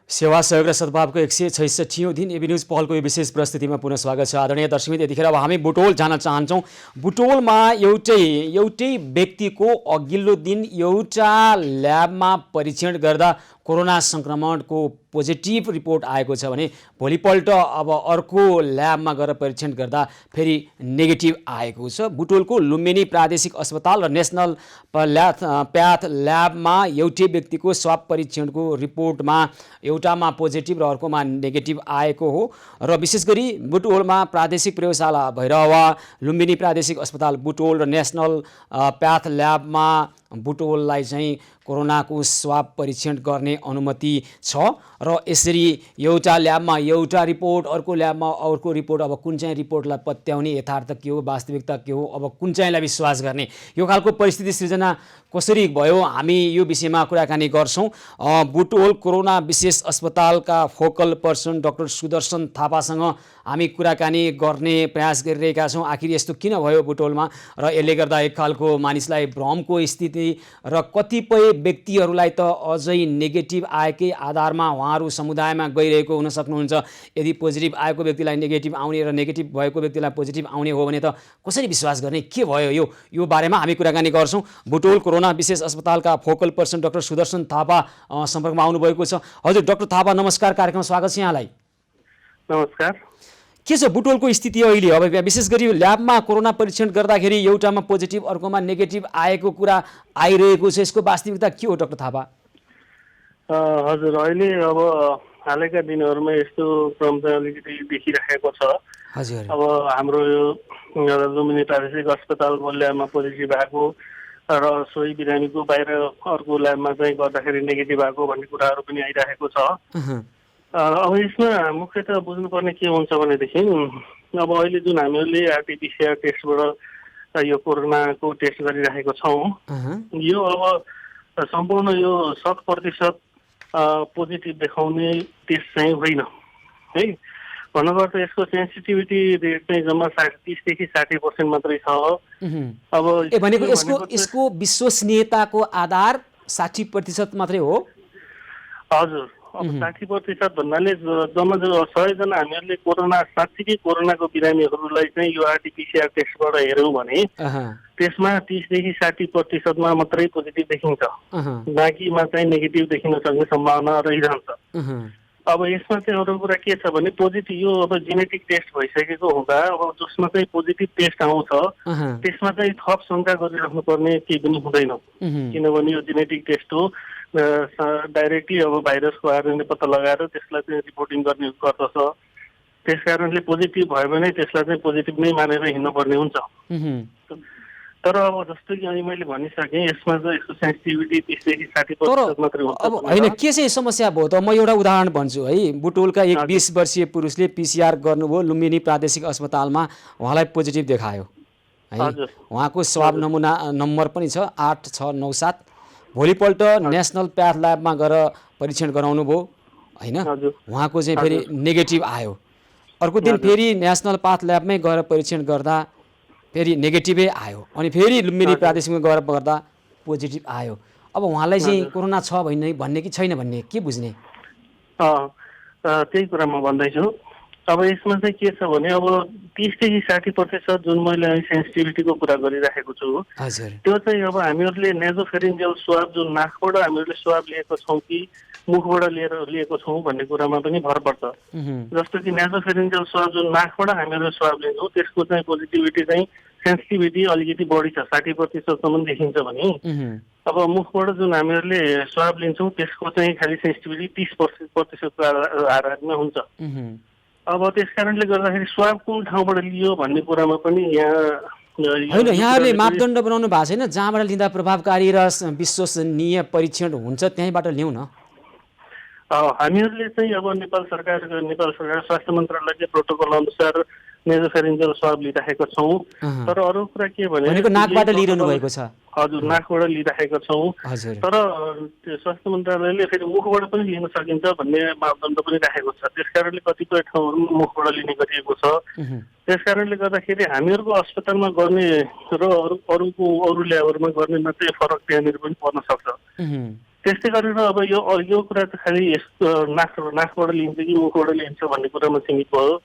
सेवा सहयोग र सद्भावको 146औं दिन एभिन्युज पहलको यो विशेष प्रस्तुतिमा पुनः स्वागत छ। आदरणीय दर्शकवृन्द, यतिखेर अब हामी बुटोल जान चाहन्छौँ। बुटोलमा एउटै व्यक्तिको अघिल्लो दिन एउटा ल्याबमा परीक्षण गर्दा कोरोना सङ्क्रमणको पोजिटिभ रिपोर्ट आएको छ भने भोलिपल्ट अब अर्को ल्याबमा गएर परीक्षण गर्दा फेरि नेगेटिभ आएको छ। बुटोलको लुम्बिनी प्रादेशिक अस्पताल र नेसनल प्याथ ल्याबमा एउटै व्यक्तिको स्वाब परीक्षणको रिपोर्टमा एउटामा पोजिटिभ र अर्कोमा नेगेटिभ आएको हो र विशेष गरी बुटोलमा प्रादेशिक प्रयोगशाला भैरहवा, लुम्बिनी प्रादेशिक अस्पताल बुटोल र नेसनल प्याथ ल्याबमा बुटोललाई चाहिँ कोरोनाको स्वाब परीक्षण गर्ने अनुमति छ र यसरी एउटा ल्याबमा एउटा रिपोर्ट, अर्को ल्याबमा अर्को रिपोर्ट। अब कुन चाहिँ रिपोर्टलाई पत्याउने, यथार्थ के हो, वास्तविकता के हो, अब कुन चाहिँलाई विश्वास गर्ने, यो खालको परिस्थिति सृजना कसरी भयो, हामी यो विषयमा कुराकानी गर्छौँ। बुटोल कोरोना विशेष अस्पतालका फोकल पर्सन डाक्टर सुदर्शन थापासँग हामी कुराकानी गर्ने प्रयास गरिरहेका छौँ। आखिर यस्तो किन भयो बुटोलमा र यसले गर्दा एक खालको मानिसलाई भ्रमको स्थिति र कतिपय व्यक्तिहरूलाई त अझै नेगेटिभ आएकै आधारमा उहाँहरू समुदायमा गइरहेको हुन सक्नुहुन्छ। यदि पोजिटिभ आएको व्यक्तिलाई नेगेटिभ आउने र नेगेटिभ भएको व्यक्तिलाई पोजिटिभ आउने हो भने त कसरी विश्वास गर्ने, के भयो यो बारेमा हामी कुराकानी गर्छौँ। बुटोल कोरोना विशेष अस्पतालका focal person doctor Sudarshan Thapa सम्पर्कमा आउनुभएको छ। हजुर डाक्टर थापा, नमस्कार, कार्यक्रममा स्वागत छ यहाँलाई। नमस्कार। के छ बुटोलको स्थिति अहिले? अब विशेष गरी ल्याबमा कोरोना परीक्षण गर्दाखेरि एउटामा पोजिटिभ अर्कोमा नेगेटिभ आएको कुरा आइरहेको छ, यसको वास्तविकता के हो डाक्टर थापा? हजुर, अहिले अब हालैका दिनहरूमा यस्तो क्रम चाहिँ अलिकति देखिरहेको छ। हजुर। अब हाम्रो यो लुम्बिनी प्रादेशिक अस्पतालको ल्याबमा पोजिटिभ आएको र सोही बिरामीको बाहिर अर्को ल्याबमा चाहिँ गर्दाखेरि नेगेटिभ आएको भन्ने कुराहरू पनि आइरहेको छ। अब यसमा मुख्यतः बुझ्नुपर्ने के हुन्छ भनेदेखि अब अहिले जुन हामीहरूले आरटिपिसिआर टेस्टबाट यो कोरोनाको टेस्ट गरिरहेको छौँ, यो अब सम्पूर्ण यो 100% पोजिटिभ देखाउने टेस्ट चाहिँ होइन है। भन्नुको अर्थ यसको सेन्सिटिभिटी रेट चाहिँ जम्मा 30 देखि 60% मात्रै छ। अब भनेको यसको विश्वसनीयताको आधार 60% मात्रै हो? हजुर। अब 60% भन्नाले जम्मा 100 जना हामीहरूले कोरोना साँच्चीकै कोरोनाको बिरामीहरूलाई चाहिँ यो आरटिपिसिआर टेस्टबाट हेऱ्यौँ भने त्यसमा 30 देखि 60% मात्रै पोजिटिभ देखिन्छ, बाँकीमा चाहिँ नेगेटिभ देखिन सक्ने सम्भावना रहिरहन्छ। अब यसमा चाहिँ अरू कुरा के छ भने पोजिटिभ यो अब जेनेटिक टेस्ट भइसकेको हुँदा अब जसमा चाहिँ पोजिटिभ टेस्ट आउँछ त्यसमा चाहिँ थप शङ्का गरिराख्नु पर्ने केही पनि हुँदैन, किनभने यो जेनेटिक टेस्ट हो, डाइरेक्टली अब भाइरसको आरएनए पत्ता लगाएर त्यसलाई चाहिँ रिपोर्टिङ गर्ने गर्दछ। त्यस कारणले पोजिटिभ भयो भने त्यसलाई चाहिँ पोजिटिभ नै मानेर हिँड्नुपर्ने हुन्छ। तर अब जस्तो कि अहिले मैले भनिसकेँ यसमा चाहिँ यसको सेन्सिटिभिटी 30 देखि 60% मात्रै हुन्छ। अब होइन, के चाहिँ समस्या भयो त? म एउटा उदाहरण भन्छु है। बुटोलका एक 20 वर्षीय पुरुषले पिसिआर गर्नुभयो, लुम्बिनी प्रादेशिक अस्पतालमा उहाँलाई पोजिटिभ देखायो है। उहाँको स्वाब नमुना नम्बर पनि छ 8697। भोलिपल्ट नेसनल प्याथ ल्याबमा गएर परीक्षण गराउनु भयो होइन, उहाँको चाहिँ फेरि नेगेटिभ आयो। अर्को दिन फेरि नेसनल प्याथ ल्याबमै गएर परीक्षण गर्दा फेरि नेगेटिभै आयो, अनि फेरि लुम्बिनी प्रादेशिकमा गएर गर्दा पोजिटिभ आयो। अब उहाँलाई चाहिँ कोरोना छ भन्ने कि छैन भन्ने के बुझ्ने? त्यही कुरा म भन्दैछु। अब यसमा चाहिँ के छ भने अब 30 देखि 60% जुन मैले अहिले सेन्सिटिभिटीको कुरा गरिराखेको छु त्यो चाहिँ अब हामीहरूले नेजोफेरिन्जियल स्वाब जुन नाकबाट हामीहरूले स्वाब लिएको छौँ कि मुखबाट लिएको छौँ भन्ने कुरामा पनि भर पर्छ। जस्तो कि नेजोफेरिन्जियल स्वाब जुन नाकबाट हामीहरूले स्वाब लिन्छौँ त्यसको चाहिँ पोजिटिभिटी चाहिँ सेन्सिटिभिटी अलिकति बढी छ, 60%सम्म देखिन्छ भने अब मुखबाट जुन हामीहरूले स्वाब लिन्छौँ त्यसको चाहिँ खालि सेन्सिटिभिटी 30%को आधारमा हुन्छ। अब त्यस कारणले गर्दाखेरि स्वाब कुन ठाउँबाट लियो भन्ने कुरामा पनि होइन, यहाँहरूले मापदण्ड बनाउनु भएको छैन जहाँबाट लिँदा प्रभावकारी र विश्वसनीय परीक्षण हुन्छ त्यहीँबाट ल्याउँ न। हामीहरूले चाहिँ अब नेपाल सरकार स्वास्थ्य मन्त्रालयले प्रोटोकल अनुसार नेजोफेरिन्जियल स्वाब लिइराखेका छौँ। तर अरू कुरा के भनेको नाकबाट लिइरहनु भएको छ? हजुर, नाकबाट लिइराखेका छौँ। तर स्वास्थ्य मन्त्रालयले फेरि मुखबाट पनि लिन सकिन्छ भन्ने मापदण्ड पनि राखेको छ। त्यसकारणले कतिपय ठाउँहरूमा मुखबाट लिने गरिएको छ। त्यसकारणले गर्दाखेरि हामीहरूको अस्पतालमा गर्ने र अरू ल्याबहरूमा गर्ने मात्रै फरक त्यहाँनिर पनि पर्न सक्छ। त्यस्तै गरेर अब यो कुरा त खालि नाकबाट लिन्छ कि मुखबाट लिन्छ भन्ने कुरामा सीमित भयो।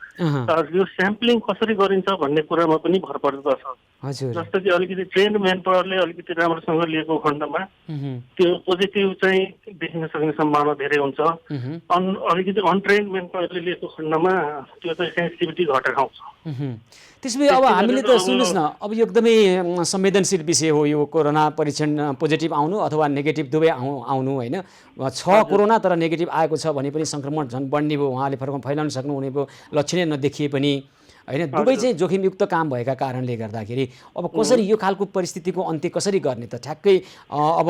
यो स्याम्पलिङ कसरी गरिन्छ भन्ने कुरामा पनि भर पर्दछ। जस्तो कि अलिकति ट्रेन्ड म्यान पावरले अलिकति राम्रोसँग लिएको खण्डमा त्यो पोजिटिभ चाहिँ देखिन सक्ने सम्भावना धेरै हुन्छ। अलिकति अनट्रेन्ड म्यान पावरले लिएको खण्डमा त्यो चाहिँ सेन्सिटिभिटी घटेर आउँछ। त्यसपछि अब हामीले त सुन्नुहोस् न, अब यो एकदमै संवेदनशील विषय हो यो कोरोना परीक्षण पोजिटिभ आउनु अथवा नेगेटिभ दुवै आउनु होइन। छ कोरोना तर नेगेटिभ आएको छ भने पनि सङ्क्रमण झन् बढ्ने भयो, उहाँले फैलाउन सक्नुहुने भयो, लक्षणै नदेखिए पनि होइन। दुवै चाहिँ जोखिमयुक्त काम भएका कारणले गर्दाखेरि अब कसरी यो खालको परिस्थितिको अन्त्य कसरी गर्ने त? ठ्याक्कै अब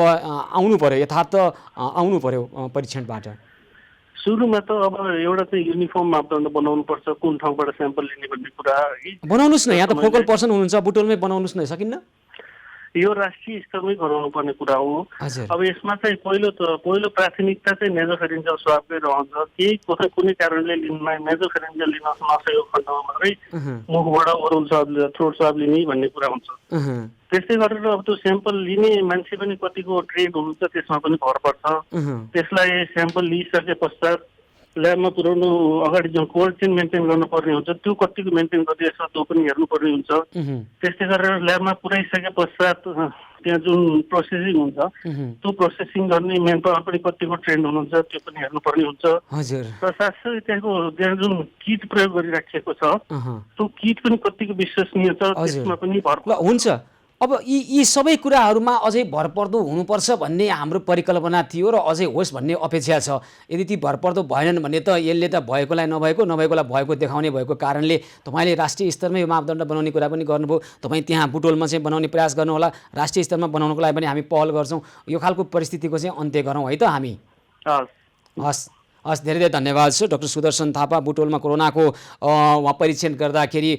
आउनु पर्यो, यथार्थ आउनु पर्यो परीक्षणबाट। सुरुमा त अब एउटा चाहिँ युनिफर्म मापदण्ड बनाउनु पर्छ, कुन ठाउँबाट स्याम्पल लिने भन्ने कुरा बनाउनुहोस् न। यहाँ त फोकल पर्सन हुनुहुन्छ, बुटोलमै बनाउनुहोस् न, सकिन्न? यो राष्ट्रिय स्तरमै गराउनु पर्ने कुरा हो। अब यसमा चाहिँ पहिलो प्राथमिकता चाहिँ नेजोफेरिन्जियल स्वाबकै रहन्छ। केही कुनै कारणले नेजोफेरिन्जियल लिन नसकेको खण्डमा मात्रै मुखबाट ओरल स्वाब थ्रोट स्वाब लिने भन्ने कुरा हुन्छ। त्यस्तै गरेर अब त्यो स्याम्पल लिने मान्छे पनि कतिको ट्रेन्ड हुनुहुन्छ त्यसमा पनि भर पर्छ। त्यसलाई स्याम्पल लिइसके पश्चात ल्याबमा पुर्याउनु अगाडि जुन कोल्ड चेन मेन्टेन गर्नुपर्ने हुन्छ त्यो कतिको मेन्टेन गरिरहेछ त्यो पनि हेर्नुपर्ने हुन्छ। त्यस्तै गरेर ल्याबमा पुर्याइसके पश्चात त्यहाँ जुन प्रोसेसिङ हुन्छ त्यो प्रोसेसिङ गर्ने म्यान पावर पनि कतिको ट्रेन्ड हुनुहुन्छ त्यो पनि हेर्नुपर्ने हुन्छ। र साथसाथै त्यहाँ जुन किट प्रयोग गरिराखिएको छ त्यो किट पनि कतिको विश्वसनीय छ त्यसमा पनि भर हुन्छ। अब यी सबै कुराहरूमा अझै भरपर्दो हुनुपर्छ भन्ने हाम्रो परिकल्पना थियो र अझै होस् भन्ने अपेक्षा छ। यदि ती भरपर्दो भएनन् भने त यसले त भएकोलाई नभएकोलाई भएको देखाउने भएको कारणले तपाईँले राष्ट्रिय स्तरमा यो मापदण्ड बनाउने कुरा पनि गर्नुभयो। तपाईँ त्यहाँ बुटोलमा चाहिँ बनाउने प्रयास गर्नुहोला, राष्ट्रिय स्तरमा बनाउनको लागि पनि हामी पहल गर्छौँ। यो खालको परिस्थितिको चाहिँ अन्त्य गरौँ है त हामी। हस्, धेरै धन्यवाद छ डाक्टर सुदर्शन थापा। बुटोलमा कोरोनाको उहाँ परीक्षण गर्दाखेरि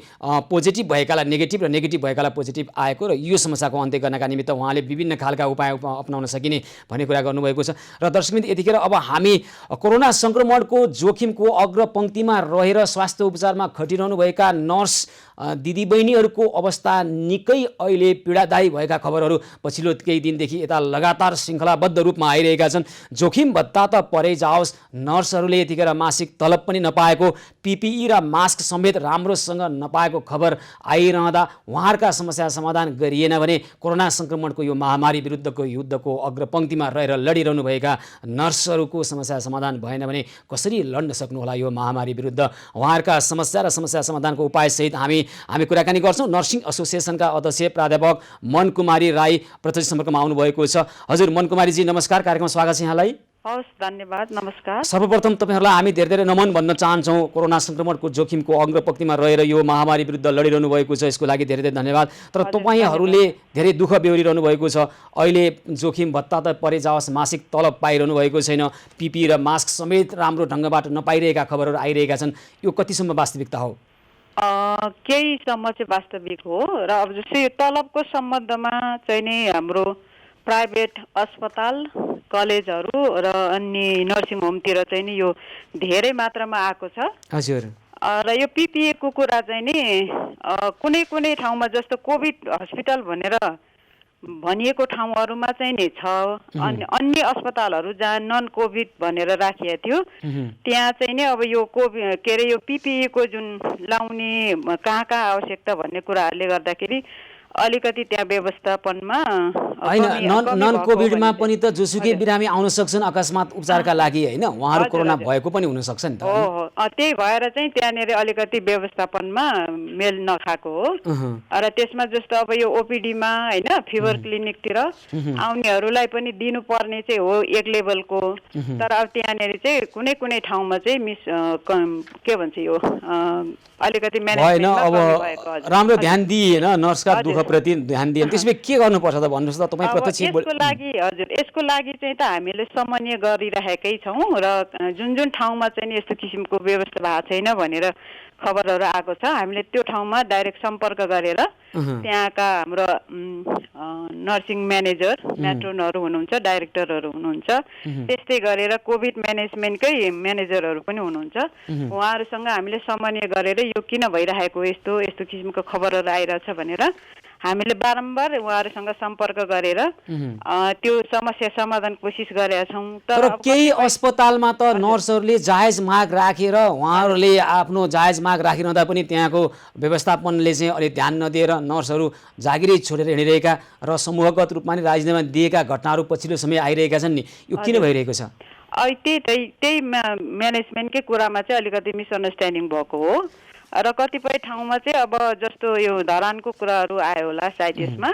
पोजिटिभ भएकालाई नेगेटिभ र नेगेटिभ भएकालाई पोजिटिभ आएको र यो समस्याको अन्त्य गर्नका निमित्त उहाँले विभिन्न खालका उपाय अपनाउन सकिने भन्ने कुरा गर्नुभएको छ। र दर्शकवृन्द, यतिखेर अब हामी कोरोना सङ्क्रमणको जोखिमको अग्रपङ्क्तिमा रहेर स्वास्थ्य उपचारमा खटिरहनुभएका नर्स दिदीबहिनीहरूको अवस्था निकै अहिले पीडादायी भएका खबरहरू पछिल्लो केही दिनदेखि यता लगातार श्रृङ्खलाबद्ध रूपमा आइरहेका छन्। जोखिम भत्ता त परै जाओस्, नर्सहरूले यतिखेर मासिक तलब पनि नपाएको, पिपिई र मास्क समेत राम्रोसँग नपाएको खबर आइरहँदा उहाँहरूका समस्या समाधान गरिएन भने कोरोना सङ्क्रमणको यो महामारी विरुद्धको युद्धको अग्रपङ्क्तिमा रहेर लडिरहनुभएका नर्सहरूको समस्या समाधान भएन भने कसरी लड्न सक्नुहोला यो महामारी विरुद्ध? उहाँहरूका समस्या र समस्या समाधानको उपायसहित हामी कुराकानी गर्छौँ। नर्सिङ एसोसिएसनका अध्यक्ष प्राध्यापक मन कुमारी राई प्रत्यक्ष सम्पर्कमा आउनुभएको छ। हजुर मन कुमारीजी, नमस्कार, कार्यक्रममा स्वागत छ यहाँलाई। हवस्, धन्यवाद, नमस्कार। सर्वप्रथम तपाईँहरूलाई हामी धेरै नमन भन्न चाहन्छौँ। कोरोना सङ्क्रमणको जोखिमको अग्रपङ्क्तिमा रहेर यो महामारी विरुद्ध लडिरहनु भएको छ, यसको लागि धेरै धन्यवाद। तर तपाईँहरूले धेरै दुःख बेहोरिरहनु भएको छ। अहिले जोखिम भत्ता त परे जाओस्, मासिक तलब पाइरहनु भएको छैन, पिपी र मास्क समेत राम्रो ढङ्गबाट नपाइरहेका खबरहरू आइरहेका छन्। यो कतिसम्म वास्तविकता हो? केहीसम्म चाहिँ वास्तविक हो। र अब जस्तै यो तलबको सम्बन्धमा चाहिँ नि हाम्रो प्राइभेट अस्पताल, कलेजहरू र अन्य नर्सिङ होमतिर चाहिँ नि यो धेरै मात्रामा आएको छ। हजुर। र यो पिपिएको कुरा चाहिँ नि कुनै ठाउँमा जस्तो कोभिड हस्पिटल भनेर भनिएको ठाउँहरूमा चाहिँ नि छ। अनि अन्य अस्पतालहरू जहाँ नन कोभिड भनेर राखिएको थियो त्यहाँ चाहिँ नि अब यो कोभिड के अरे यो पिपिई को जुन लाउने कहाँ कहाँ आवश्यकता भन्ने कुराहरूले गर्दाखेरि अलिकति त्यहाँ व्यवस्थापनमा होइन नन कोभिडमा पनि त जोसुकै बिरामी आउन सक्छन् अकस्मात उपचारका लागि होइन, उहाँहरू कोरोना भएको पनि हुन सक्छ नि त। हो त्यही भएर चाहिँ त्यहाँनिर अलिकति व्यवस्थापनमा मेल नखाएको हो। र त्यसमा जस्तो अब यो ओपिडीमा होइन फिभर क्लिनिकतिर आउनेहरूलाई पनि दिनुपर्ने चाहिँ हो एक लेभलको, तर अब त्यहाँनिर चाहिँ कुनै कुनै ठाउँमा चाहिँ के भन्छ यो अलिकति भएन। अब राम्रो ध्यान दिएन, नर्सका दुःखप्रति ध्यान दिएन, त्यसमा के गर्नुपर्छ त भन्नुहोस् त तपाईँ प्रत्यक्ष। यसको लागि चाहिँ त हामीले समन्वय गरिरहेकै छौँ र जुन जुन ठाउँमा चाहिँ यस्तो किसिमको व्यवस्था भएको छैन भनेर खबरहरू आएको छ हामीले त्यो ठाउँमा डाइरेक्ट सम्पर्क गरेर त्यहाँका हाम्रो नर्सिङ म्यानेजर म्याट्रोनहरू हुनुहुन्छ, डाइरेक्टरहरू हुनुहुन्छ, त्यस्तै गरेर कोभिड म्यानेजमेन्टकै म्यानेजरहरू पनि हुनुहुन्छ, उहाँहरूसँग हामीले समन्वय गरेर यो किन भइरहेको यस्तो यस्तो किसिमको खबरहरू आइरहेछ भनेर हामीले बारम्बार उहाँहरूसँग सम्पर्क गरेर त्यो समस्या समाधान कोसिस गरेका छौँ। तर केही अस्पतालमा त नर्सहरूले जायज माग राखेर उहाँहरूले आफ्नो जायज माग राखिरहँदा पनि त्यहाँको व्यवस्थापनले चाहिँ अलिक ध्यान नदिएर नर्सहरू जागिरै छोडेर हिँडिरहेका र समूहगत रूपमा नै राजीनामा दिएका घटनाहरू पछिल्लो समय आइरहेका छन् नि, यो किन भइरहेको छ? त्यही म्यानेजमेन्टकै कुरामा चाहिँ अलिकति मिसअन्डरस्ट्यान्डिङ भएको हो र कतिपय ठाउँमा चाहिँ अब जस्तो यो धरानको कुराहरू आयो होला सायद यसमा,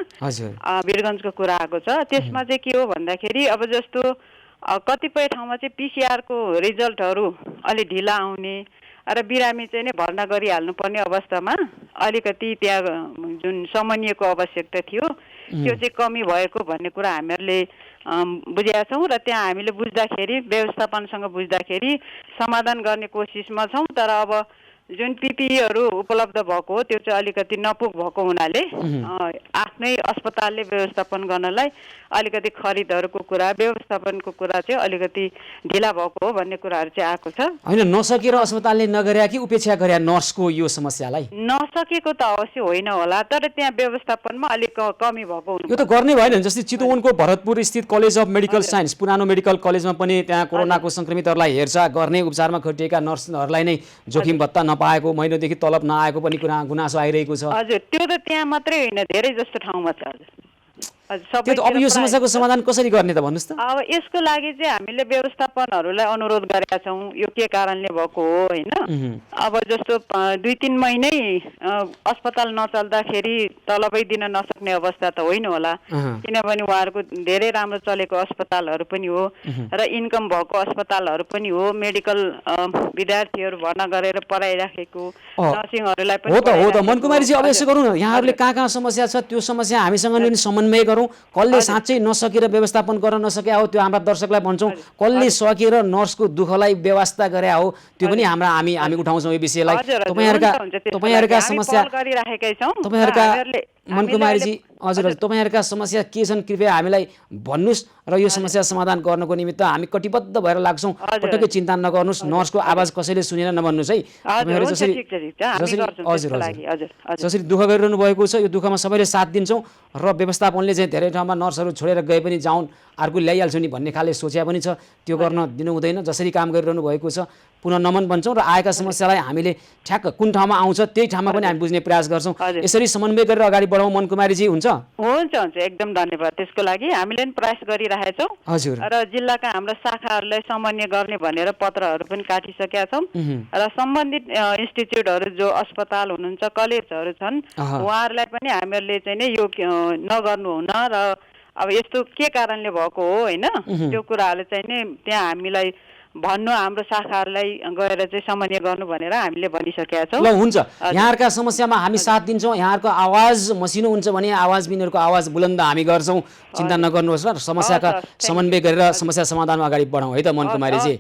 वीरगञ्जको कुरा आएको छ, त्यसमा चाहिँ के हो भन्दाखेरि अब जस्तो कतिपय ठाउँमा चाहिँ पिसिआरको रिजल्टहरू अलि ढिला आउने र बिरामी चाहिँ नै भर्ना गरिहाल्नु पर्ने अवस्थामा अलिकति त्यहाँ जुन समन्वयको आवश्यकता थियो त्यो चाहिँ कमी भएको भन्ने कुरा हामीहरूले बुझेका छौँ र त्यहाँ हामीले बुझ्दाखेरि व्यवस्थापनसँग बुझ्दाखेरि समाधान गर्ने कोसिसमा छौँ। तर अब जुन पिपिईहरू उपलब्ध भएको हो त्यो चाहिँ अलिकति नपुग भएको हुनाले आफ्नै अस्पतालले व्यवस्थापन गर्नलाई अलिकति खरिदहरूको कुरा व्यवस्थापनको कुरा चाहिँ अलिकति ढिला भएको हो भन्ने कुराहरू चाहिँ आएको छ। होइन नसकेर अस्पतालले नगर्या कि उपेक्षा गर्या नर्सको यो समस्यालाई? नसकेको त अवश्य होइन होला, तर त्यहाँ व्यवस्थापनमा अलिक कमी भएको यो त गर्नै भएन। जस्तै चितवनको भरतपुर स्थित कलेज अफ मेडिकल साइन्स पुरानो मेडिकल कलेजमा पनि त्यहाँ कोरोनाको संक्रमितहरूलाई हेरचाह गर्ने उपचारमा खटिएका नर्सहरूलाई नै जोखिम भत्ता नपाएको, महिनोदेखि तलब नआएको पनि गुनासो आइरहेको छ। हजुर त्यो त त्यहाँ मात्रै होइन धेरै जस्तो ठाउँमा छ। अब यो समस्याको समाधान कसरी गर्ने त भन्नुहोस् त? अब यसको लागि चाहिँ हामीले व्यवस्थापनहरूलाई अनुरोध गरेका छौँ यो के कारणले भएको हो होइन। अब जस्तो 2-3 महिनै अस्पताल नचल्दाखेरि तलबै दिन नसक्ने अवस्था त होइन होला, किनभने उहाँहरूको धेरै राम्रो चलेको अस्पतालहरू पनि हो र इन्कम भएको अस्पतालहरू पनि हो, मेडिकल विद्यार्थीहरू भर्ना गरेर पढाइराखेको नर्सिङहरूलाई पनि हो त मनकुमारीजी। अब यसो गरौँ न, यहाँहरूले कहाँ कहाँ समस्या छ त्यो समस्या हामीसँग पनि समन्वय गरौँ। कसले साँच्चै नसकेर व्यवस्थापन गर्न नसके हो त्यो हाम्रा दर्शकलाई भन्छौँ, कसले सकेर नर्सको दुःखलाई व्यवस्था गरे हो त्यो पनि हामी उठाउँछौँ यो विषयलाई। तपाईँहरूका समस्या मनकुमारीजी हजुर तपाईँहरूका समस्या के छन् कृपया हामीलाई भन्नुहोस् र यो समस्या समाधान गर्नको निमित्त हामी कटिबद्ध भएर लाग्छौँ। पटक्कै चिन्ता नगर्नुहोस्, नर्सको आवाज कसैले सुनेर नभन्नुहोस् है। तपाईँहरू जसरी दुःख गरिरहनु भएको छ यो दुःखमा सबैले साथ दिन्छौँ र व्यवस्थापनले चाहिँ धेरै ठाउँमा नर्सहरू छोडेर गए पनि जाउन् अर्को ल्याइहाल्छु नि भन्ने खाले सोच्या पनि छ, त्यो गर्न दिनु हुँदैन। जसरी काम गरिरहनु भएको छ पुनः नमन भन्छौँ र आएका समस्यालाई हामीले ठ्याक्क कुन ठाउँमा आउँछ त्यही ठाउँमा पनि हामी बुझ्ने प्रयास गर्छौँ। यसरी समन्वय गरेर अगाडि बढाउँ मनकुमारीजी। हुन्छ एकदम धन्यवाद। त्यसको लागि हामीले पनि प्रयास गरिरहेछौँ हजुर र जिल्लाका हाम्रा शाखाहरूलाई समन्वय गर्ने भनेर पत्रहरू पनि काटिसकेका छौँ र सम्बन्धित इन्स्टिच्युटहरू जो अस्पताल हुनुहुन्छ कलेजहरू छन् उहाँहरूलाई पनि हामीहरूले चाहिँ नै यो नगर्नु हुन र अब यस्तो के कारणले भएको हो होइन त्यो कुराहरू चाहिँ नै त्यहाँ हामीलाई भन्नु, हाम्रो शाखाहरूलाई गएर चाहिँ समन्वय गर्नु भनेर हामीले भनिसकेका छौँ। ल हुन्छ, यहाँहरूका समस्यामा हामी साथ दिन्छौँ। यहाँहरूको आवाज मसिनो हुन्छ भने आवाज बिनीहरूको आवाज बुलन्द हामी गर्छौँ, चिन्ता नगर्नुहोस् र समस्याका समन्वय गरेर समस्या समाधानमा अगाडि बढाउँ है त मनकुमारीजी।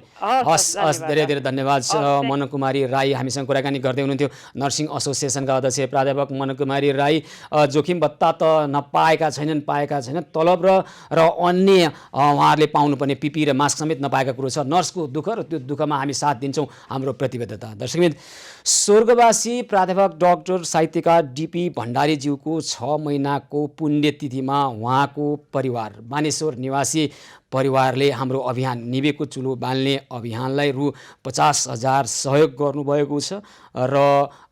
हस् धेरै धेरै धन्यवाद। मनकुमारी राई हामीसँग कुराकानी गर्दै हुनुहुन्थ्यो, नर्सिङ एसोसिएसनका अध्यक्ष प्राध्यापक मनकुमारी राई। जोखिम भत्ता त पाएका छैनन् तलब र अन्य उहाँहरूले पाउनुपर्ने पिपी र मास्क समेत नपाएका कुरो छ। नर्सको उहाँहरूको दुःख र त्यो दुःखमा हामी साथ दिन्छौँ, हाम्रो प्रतिबद्धता। दर्शकबिन, स्वर्गवासी प्राध्यापक डाक्टर साहित्यकार डिपी भण्डारीज्यूको 6 महिनाको पुण्यतिथिमा उहाँको परिवार, बानेश्वर निवासी परिवारले हाम्रो अभियान निभेको चुलो बाल्ने अभियानलाई रु 50,000 सहयोग गर्नुभएको छ र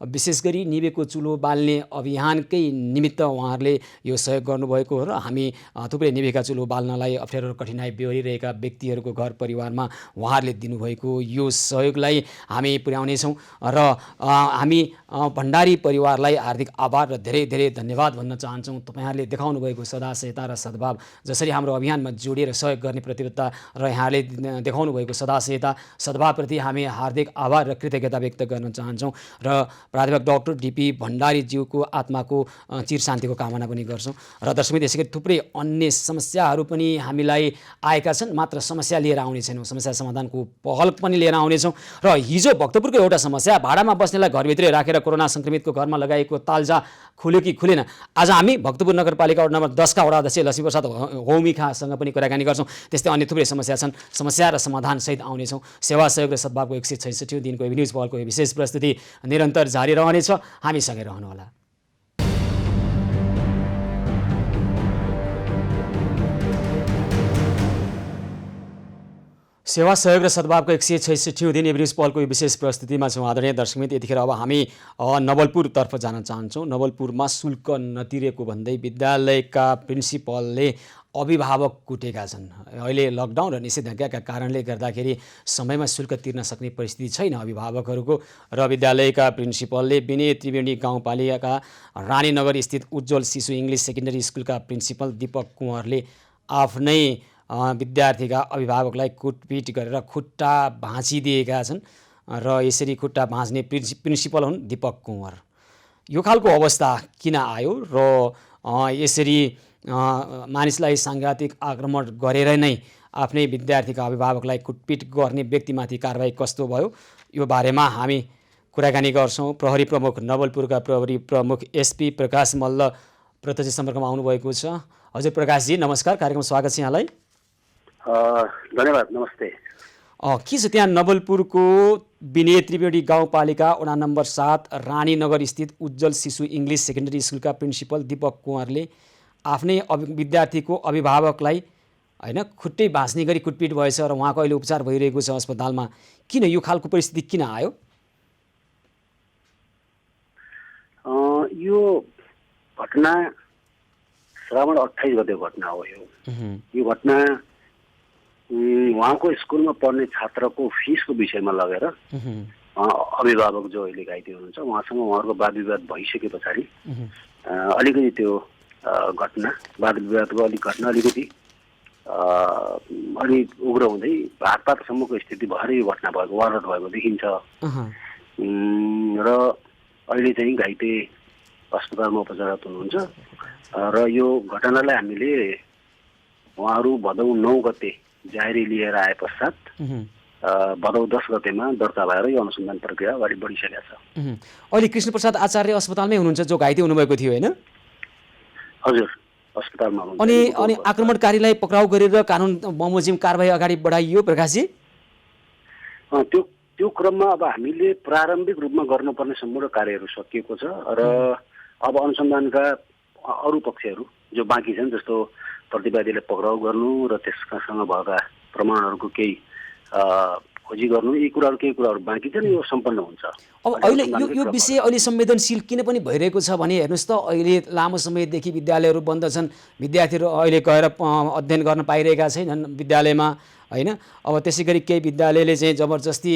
विशेष गरी निभेको चुलो बाल्ने अभियानकै निमित्त उहाँहरूले यो सहयोग गर्नुभएको हो र हामी थुप्रै निभेका चुलो बाल्नलाई अप्ठ्यारो र कठिनाइ बेहोरिरहेका व्यक्तिहरूको घर परिवारमा उहाँहरूले दिनुभएको यो सहयोगलाई हामी पुर्याउनेछौँ र हामी भण्डारी परिवारलाई हार्दिक आभार र धेरै धेरै धन्यवाद भन्न चाहन्छौँ। तपाईँहरूले देखाउनु भएको सदासहायता र सद्भाव, जसरी हाम्रो अभियानमा जोडिएर सहयोग गर्ने प्रतिबद्धता र यहाँले देखाउनु भएको सदासहायता सद्भावप्रति हामी हार्दिक आभार र कृतज्ञता व्यक्त गर्न चाहन्छौँ र प्राध्यापक डाक्टर डिपी भण्डारीज्यूको आत्माको चिर शान्तिको कामना पनि गर्छौँ। र दर्शक त्यसै गरी थुप्रै अन्य समस्याहरू पनि हामीलाई आएका छन्, मात्र समस्या लिएर आउने छैनौँ, समस्या समाधानको पहल पनि लिएर आउनेछौँ। र हिजो भक्तपुरको एउटा समस्या, भाडामा बस्नेलाई घरभित्रै राखेर कोरोना सङ्क्रमितको घरमा लगाएको तालजा खुल्यो कि खुलेन, आज हामी भक्तपुर नगरपालिका वडा नम्बर 10 का वडा अध्यक्ष लक्ष्मीप्रसाद हौमिखासँग पनि कुराकानी गर्छौँ। त्यस्तै अन्य थुप्रै समस्या छन्, समस्या र समाधानसहित आउनेछौँ। सेवा सहयोग र सद्भावको 166 दिनको न्युज पहलको विशेष प्रस्तुति निरन्तर जारी रहनेछ, हामीसँगै रहनुहोला। सेवा सहयोग र सद्भावको 166 दिन न्युज पहलको विशेष प्रस्तुतिमा छौँ। आदरणीय दर्शकमित्र, यतिखेर अब हामी नवलपुरतर्फ जान चाहन्छौँ। नवलपुरमा शुल्क नतिरेको भन्दै विद्यालयका प्रिन्सिपलले अभिभावक कुटेका छन्। अहिले लकडाउन र निषेधाज्ञाका कारणले गर्दाखेरि समयमा शुल्क तिर्न सक्ने परिस्थिति छैन अभिभावकहरूको र विद्यालयका प्रिन्सिपलले विनय त्रिवेणी गाउँपालिकाका रानीनगर स्थित उज्जवल शिशु इङ्ग्लिस सेकेन्डरी स्कुलका प्रिन्सिपल दीपक कुँवरले आफ्नै विद्यार्थीका अभिभावकलाई कुटपिट गरेर खुट्टा भाँचिदिएका छन् र यसरी खुट्टा भाँच्ने प्रिन्सिपल हुन् दीपक कुँवर। यो खालको अवस्था किन आयो र यसरी मानिसलाई साङ्घातिक आक्रमण गरेर नै आफ्नै विद्यार्थीका अभिभावकलाई कुटपिट गर्ने व्यक्तिमाथि कारबाही कस्तो भयो, यो बारेमा हामी कुराकानी गर्छौँ। प्रहरी प्रमुख, नवलपुरका प्रहरी प्रमुख एसपी प्रकाश मल्ल प्रत्यक्ष सम्पर्कमा आउनुभएको छ। हजुर प्रकाशजी, नमस्कार, कार्यक्रम स्वागत छ यहाँलाई। धन्यवाद, नमस्ते। के छ त्यहाँ नवलपुरको विनय त्रिवेणी गाउँपालिका वडा नम्बर 7 रानीनगर स्थित उज्जवल शिशु इङ्ग्लिस सेकेन्डरी स्कुलका प्रिन्सिपल दीपक कुँवरले आफ्नै विद्यार्थीको अभिभावकलाई होइन खुट्टै भाँच्ने गरी कुटपिट भएछ र उहाँको अहिले उपचार भइरहेको छ अस्पतालमा। किन यो खालको परिस्थिति किन आयो? यो घटना श्रावण 28 गते घटना हो। यो घटना उहाँको स्कुलमा पढ्ने छात्रको फिसको विषयमा लगेर अभिभावक जो अहिले घाइते हुनुहुन्छ उहाँसँग उहाँहरूको वाद विवाद भइसके पछाडि अलिकति त्यो घटना वाद विवादको घटना अलिकति अलि उग्र हुँदै हातपातसम्मको स्थिति भएर यो घटना भएको वारदात भएको देखिन्छ र अहिले चाहिँ घाइते अस्पतालमा उपचाररत हुनुहुन्छ र यो घटनालाई हामीले उहाँहरू भदौ 9 गते जाहेरी लिएर आए पश्चात भदौ 10 गतेमा दर्ता भएर यो अनुसन्धान प्रक्रिया अगाडि बढिसकेको छ। अहिले कृष्णप्रसाद आचार्य अस्पतालमै हुनुहुन्छ जो घाइते हुनुभएको थियो होइन? हजुर, अस्पतालमा हुनुहुन्छ। अनि आक्रमणकारीलाई पक्राउ गरेर कानुन बमोजिम कारबाही अगाडि बढाइयो प्रकाशजी? त्यो क्रममा अब हामीले प्रारम्भिक रूपमा गर्नुपर्ने सम्पूर्ण कार्यहरू सकिएको छ र अब अनुसन्धानका अरू पक्षहरू जो बाँकी छन्, जस्तो प्रतिवादीलाई पक्राउ गर्नु र त्यससँग भएका प्रमाणहरूको केही खोजी गर्नु, यी कुराहरू केही कुराहरू बाँकी छन्, यो सम्पन्न हुन्छ। अब अहिले यो विषय अहिले संवेदनशील किन पनि भइरहेको छ भने हेर्नुहोस् त, अहिले लामो समयदेखि विद्यालयहरू बन्द छन्, विद्यार्थीहरू अहिले गएर अध्ययन गर्न पाइरहेका छैनन् विद्यालयमा होइन। अब त्यसै गरी केही विद्यालयले चाहिँ जबरजस्ती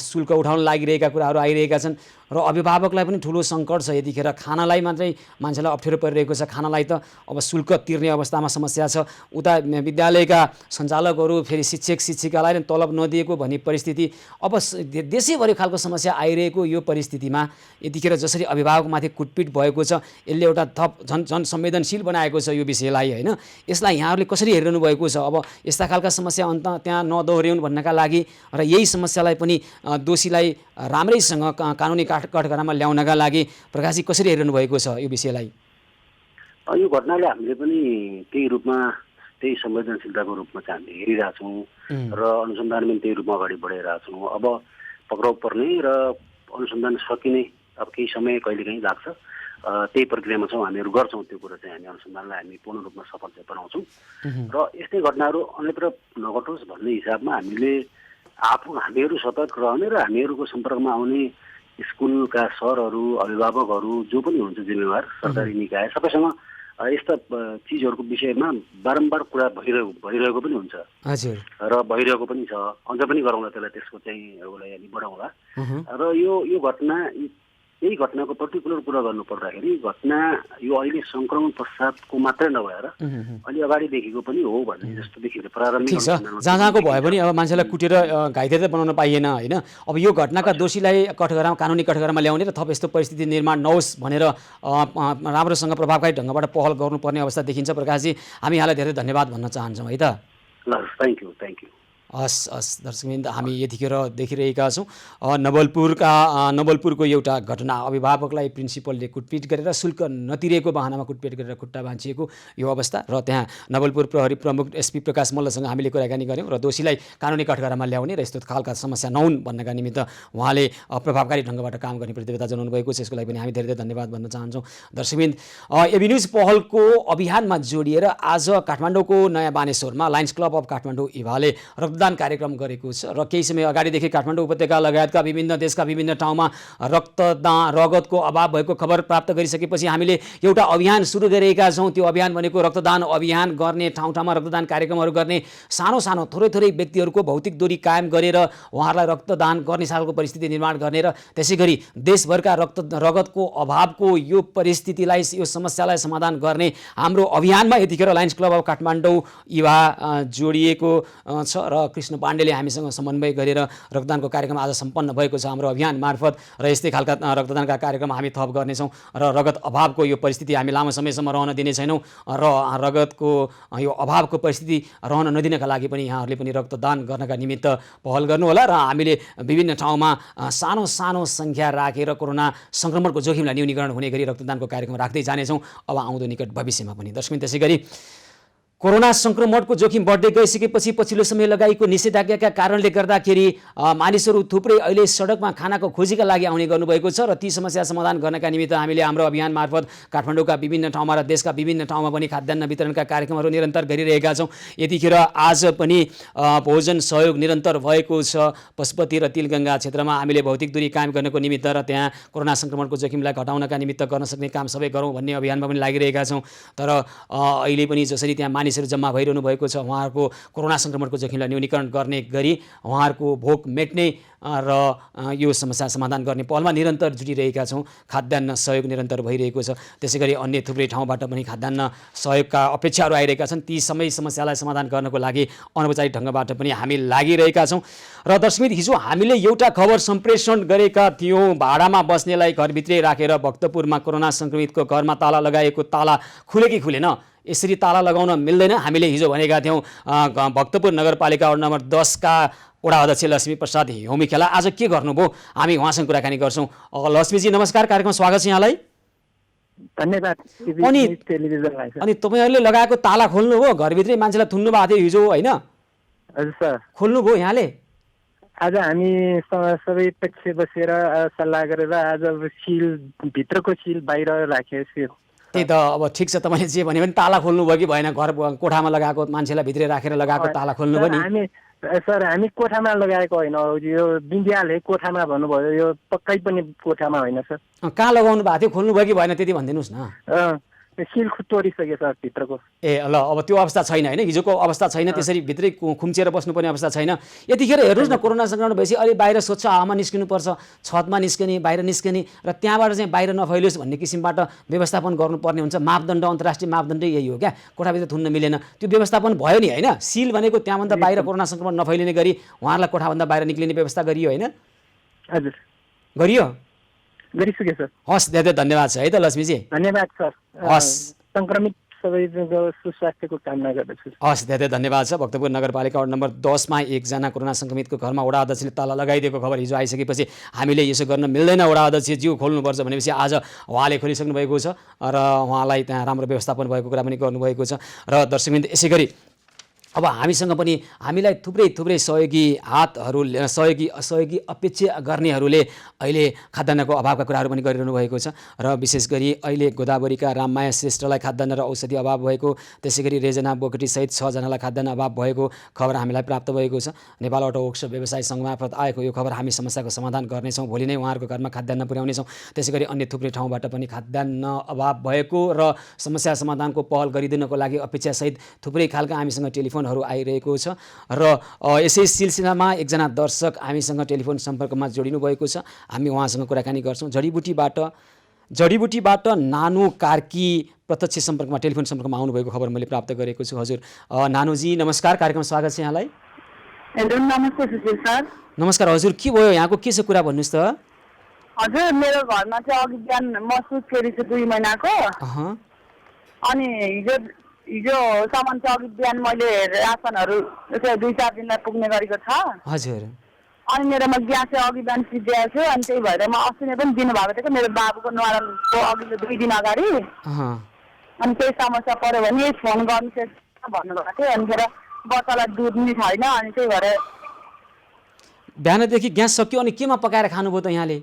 शुल्क उठाउन लागिरहेका कुराहरू आइरहेका छन् र अभिभावकलाई पनि ठुलो सङ्कट छ। यतिखेर खानालाई मात्रै मान्छेलाई अप्ठ्यारो परिरहेको छ, खानालाई त अब शुल्क तिर्ने अवस्थामा समस्या छ। उता विद्यालयका सञ्चालकहरू फेरि शिक्षक शिक्षिकालाई नै तलब नदिएको भन्ने परिस्थिति, अब देशैभरि खालको समस्या आइरहेको यो परिस्थितिमा यतिखेर जसरी अभिभावकमाथि कुटपिट भएको छ, यसले एउटा थप झन् संवेदनशील बनाएको छ यो विषयलाई होइन। यसलाई यहाँहरूले कसरी हेरिरहनु भएको छ? अब यस्ता खालका समस्या अन्त त्यहाँ नदोहोऱ्याउन् भन्नका लागि र यही समस्यालाई पनि दोषीलाई राम्रैसँग कानुनी कठघरामा ल्याउनका लागि प्रकाशजी कसरी हेरिरहनु भएको छ यो विषयलाई? यो घटनाले हामीले पनि केही रूपमा त्यही संवेदनशीलताको रूपमा चाहिँ हामीले हेरिरहेछौँ र अनुसन्धान पनि त्यही रूपमा अगाडि बढाइरहेछौँ। अब पक्राउ पर्ने र अनुसन्धान सकिने अब केही समय कहिलेकाहीँ लाग्छ, त्यही प्रक्रियामा छौँ, हामीहरू गर्छौँ त्यो कुरा चाहिँ। हामी अनुसन्धानलाई हामी पूर्ण रूपमा सफल चाहिँ बनाउँछौँ र यस्तै घटनाहरू अन्यत्र नघटोस् भन्ने हिसाबमा हामीहरू सतर्क रहने र हामीहरूको सम्पर्कमा आउने स्कुलका सरहरू, अभिभावकहरू जो पनि हुन्छ जिम्मेवार सरकारी निकाय सबैसँग यस्ता चिजहरूको विषयमा बारम्बार कुरा भइरहेको पनि हुन्छ र भइरहेको पनि छ। अझ पनि गरौँला त्यसलाई, त्यसको चाहिँ उसलाई अलि बढाउँला। र यो घटना, यही घटनाको पर्टिकुलर कुरा गर्नु पर्दाखेरि घटना यो अहिले सङ्क्रमण पश्चातको मात्रै नभएर अलि अगाडिदेखिको पनि हो भन्ने जस्तो देखिन्छ। प्रारम्भिक ठिक छ, जहाँ भयो पनि अब मान्छेलाई कुटेर घाइते बनाउन पाइएन होइन। अब यो घटनाका दोषीलाई कानुनी कठघरामा ल्याउने र थप यस्तो परिस्थिति निर्माण नहोस् भनेर राम्रोसँग प्रभावकारी ढङ्गबाट पहल गर्नुपर्ने अवस्था देखिन्छ। प्रकाशजी, हामी यहाँलाई धेरै धन्यवाद भन्न चाहन्छौँ है त। Thank you. हस् दर्शकवृन्द, हामी यतिखेर देखिरहेका छौँ नवलपुरको एउटा घटना। अभिभावकलाई प्रिन्सिपलले कुटपिट गरेर शुल्क नतिरेको बहानामा कुटपिट गरेर खुट्टा भाँचिएको यो अवस्था र त्यहाँ नवलपुर प्रहरी प्रमुख एसपी प्रकाश मल्लसँग हामीले कुराकानी गऱ्यौँ र दोषीलाई कानुनी कठघरामा ल्याउने र यस्तो खालका समस्या नहुन् भन्नका निमित्त उहाँले प्रभावकारी ढङ्गबाट काम गर्ने प्रतिबद्धता जनाउनु भएको छ। यसको लागि पनि हामी धेरै धन्यवाद भन्न चाहन्छौँ। दर्शकवृन्द, एबी न्युज पहलको अभियानमा जोडिएर आज काठमाडौँको नयाँ बानेश्वरमा लायन्स क्लब अफ काठमाडौँ इभाले रक्तदान कार्यक्रम गरेको छ र केही समय अगाडिदेखि काठमाडौँ उपत्यका लगायतका विभिन्न देशका विभिन्न ठाउँमा रगतको अभाव भएको खबर प्राप्त गरिसकेपछि हामीले एउटा अभियान सुरु गरेका छौँ। त्यो अभियान भनेको रक्तदान अभियान गर्ने, ठाउँ ठाउँमा रक्तदान कार्यक्रमहरू गर्ने, सानो सानो थोरै व्यक्तिहरूको भौतिक दूरी कायम गरेर उहाँहरूलाई रक्तदान गर्ने सालको परिस्थिति निर्माण गर्ने र त्यसै गरी देशभरका रगतको अभावको यो परिस्थितिलाई, यो समस्यालाई समाधान गर्ने हाम्रो अभियानमा यतिखेर लायन्स क्लब अफ काठमाडौँ इभा जोडिएको छ र कृष्ण पाण्डेले हामीसँग समन्वय गरेर रक्तदानको कार्यक्रम आज सम्पन्न भएको छ हाम्रो अभियान मार्फत। र यस्तै खालका रक्तदानका कार्यक्रम हामी थप गर्नेछौँ र रगत अभावको यो परिस्थिति हामी लामो समयसम्म रहन दिने छैनौँ र रगतको यो अभावको परिस्थिति रहन नदिनका लागि पनि यहाँहरूले पनि रक्तदान गर्नका निमित्त पहल गर्नुहोला र हामीले विभिन्न ठाउँमा सानो सानो सङ्ख्या राखेर कोरोना सङ्क्रमणको जोखिमलाई न्यूनीकरण हुने गरी रक्तदानको कार्यक्रम राख्दै जानेछौँ अब आउँदो निकट भविष्यमा पनि। दर्शक, त्यसै गरी कोरोना सङ्क्रमणको जोखिम बढ्दै गइसकेपछि पछिल्लो समय लगाइएको निषेधाज्ञाका कारणले गर्दाखेरि मानिसहरू थुप्रै अहिले सडकमा खानाको खोजीका लागि आउने गर्नुभएको छ र ती समस्या समाधान गर्नका निमित्त हामीले हाम्रो अभियान मार्फत काठमाडौँका विभिन्न ठाउँमा र देशका विभिन्न ठाउँमा पनि खाद्यान्न वितरणका कार्यक्रमहरू निरन्तर गरिरहेका छौँ। यतिखेर आज पनि भोजन सहयोग निरन्तर भएको छ। पशुपति र तिलगङ्गा क्षेत्रमा हामीले भौतिक दूरी कायम गर्नको निमित्त र त्यहाँ कोरोना सङ्क्रमणको जोखिमलाई घटाउनका निमित्त गर्न सक्ने काम सबै गरौँ भन्ने अभियानमा पनि लागिरहेका छौँ। तर अहिले पनि जसरी त्यहाँ मानिसहरू जम्मा भइरहनु भएको छ, उहाँहरूको कोरोना सङ्क्रमणको जोखिमलाई न्यूनीकरण गर्ने गरी उहाँहरूको भोक मेट्ने र यो समस्या समाधान गर्ने पहलमा निरन्तर जुटिरहेका छौँ। खाद्यान्न सहयोग निरन्तर भइरहेको छ। त्यसै गरी अन्य थुप्रै ठाउँबाट पनि खाद्यान्न सहयोगका अपेक्षाहरू आइरहेका छन्। ती सबै समस्यालाई समाधान गर्नको लागि अनौपचारिक ढङ्गबाट पनि हामी लागिरहेका छौँ। र दर्शक, हिजो हामीले एउटा खबर सम्प्रेषण गरेका थियौँ। भाडामा बस्नेलाई घरभित्रै राखेर भक्तपुरमा कोरोना सङ्क्रमितको घरमा ताला लगाएको ताला खुले कि खुलेन, यसरी ताला लगाउन मिल्दैन हामीले हिजो भनेका थियौँ। भक्तपुर नगरपालिका वडा नम्बर 10 का वडा अध्यक्ष लक्ष्मी प्रसाद हेउमिखेला आज के गर्नुभयो, हामी उहाँसँग कुराकानी गर्छौँ। लक्ष्मीजी नमस्कार, कार्यक्रम स्वागत छ यहाँलाई। धन्यवाद। अनि तपाईँहरूले लगाएको ताला खोल्नुभयो, घरभित्रै मान्छेलाई थुन्नु भएको थियो हिजो होइन? हजुर सर, खोल्नुभयो यहाँले? आज हामी सबै पक्ष बसेर सल्लाह गरेर आज सिल, भित्रको सिल बाहिर राखेको। त्यही त, अब ठिक छ, तपाईँले जे भन्यो भने ताला खोल्नुभयो कि भएन? घर कोठामा लगाएको मान्छेलाई भित्रै राखेर लगाएको ताला खोल्नुभयो नि? हामी कोठामा लगाएको होइन, यो बिन्दियाले कोठामा भन्नुभयो, यो पक्कै पनि कोठामा होइन सर। कहाँ लगाउनु भएको थियो, खोल्नुभयो कि भएन त्यति भनिदिनुहोस् न। सिल तोडिसक्यो सर भित्रको। ए ल, अब त्यो अवस्था छैन होइन, हिजोको अवस्था छैन, त्यसरी भित्रै खुम्चिएर बस्नुपर्ने अवस्था छैन। यतिखेर हेर्नुहोस् न, कोरोना सङ्क्रमण भएपछि अलि बाहिर स्वच्छ हावामा निस्किनुपर्छ, छतमा निस्कने, बाहिर निस्कने र त्यहाँबाट चाहिँ बाहिर नफैलियोस् भन्ने किसिमबाट व्यवस्थापन गर्नुपर्ने हुन्छ। मापदण्ड, अन्तर्राष्ट्रिय मापदण्ड यही हो क्या, कोठाभित्र थुन्न मिलेन, त्यो व्यवस्थापन भयो नि होइन? सिल भनेको त्यहाँभन्दा बाहिर कोरोना सङ्क्रमण नफैलिने गरी उहाँहरूलाई कोठाभन्दा बाहिर निक्लिने व्यवस्था गरियो होइन? हजुर, गरियो, गरिसक्यो सर। हस्, धेरै धन्यवाद छ है त लक्ष्मीजी। धन्यवाद सर। हस्, सङ्क्रमित सबैको सुस्वास्थ्यको कामना गर्दछु। हस्, धेरै धन्यवाद छ। भक्तपुर नगरपालिका वडा नम्बर 10 मा एकजना कोरोना सङ्क्रमितको घरमा वडा अध्यक्षले ताला लगाइदिएको खबर हिजो आइसकेपछि हामीले यसो गर्न मिल्दैन, वडा अध्यक्षज्यू खोल्नुपर्छ भनेपछि आज उहाँले खोलिसक्नु भएको छ र उहाँलाई त्यहाँ राम्रो व्यवस्थापन भएको कुरा पनि गर्नुभएको छ। र दर्शकवृन्द, यसै गरी अब हामीसँग पनि हामीलाई थुप्रै सहयोगी हातहरू सहयोगी अपेक्षा गर्नेहरूले अहिले खाद्यान्नको अभावका कुराहरू पनि गरिरहनु भएको छ र विशेष गरी अहिले गोदावरीका राममाया श्रेष्ठलाई खाद्यान्न र औषधि अभाव भएको, त्यसै गरी रेजना बोगटी सहित 6 जनालाई खाद्यान्न अभाव भएको खबर हामीलाई प्राप्त भएको छ। नेपाल अटो वर्कसप व्यवसाय सङ्घ मार्फत आएको यो खबर हामी समस्याको समाधान गर्नेछौँ। भोलि नै उहाँहरूको घरमा खाद्यान्न पुर्याउनेछौँ। त्यसै गरी अन्य थुप्रै ठाउँबाट पनि खाद्यान्न अभाव भएको र समस्या समाधानको पहल गरिदिनको लागि अपेक्षासहित थुप्रै खालका हामीसँग टेलिफोनहरू आइरहेको छ र यसै सिलसिलामा एकजना दर्शक हामीसँग टेलिफोन सम्पर्कमा जोडिनु भएको छ। हामी उहाँसँग कुराकानी गर्छौँ। जडीबुटीबाट नानु कार्की प्रत्यक्ष सम्पर्कमा टेलिफोन सम्पर्कमा आउनुभएको खबर मैले प्राप्त गरेको छु। हजुर नानुजी नमस्कार, कार्यक्रममा स्वागत छ यहाँलाई। नमस्ते सुशील सर। नमस्कार हजुर, के भयो यहाँको, के छ कुरा भन्नुहोस् त। हजुर मेरो घरमा चाहिँ अघि बिहान म सुत फेरि छु 2 महिनाको, अनि हिजो सामान चाहिँ अघि बिहान मैले रासनहरू 2-4 दिनलाई पुग्ने गरेको छ। हजुर। अनि मेरोमा ग्यास चाहिँ अघि बिहान सिद्धिएको थियो, अनि त्यही भएर म अस्ति नै पनि दिनुभएको थियो मेरो बाबुको न्वारानको अघिल्लो 2 दिन अगाडि। अनि त्यही समस्या पऱ्यो भने फोन गर्नु भन्नुभएको थियो। अनि फेरि बच्चालाई दुध नि छैन, अनि त्यही भएर बिहानदेखि ग्यास सक्यो अनि केमा पकाएर खानुभयो त यहाँले?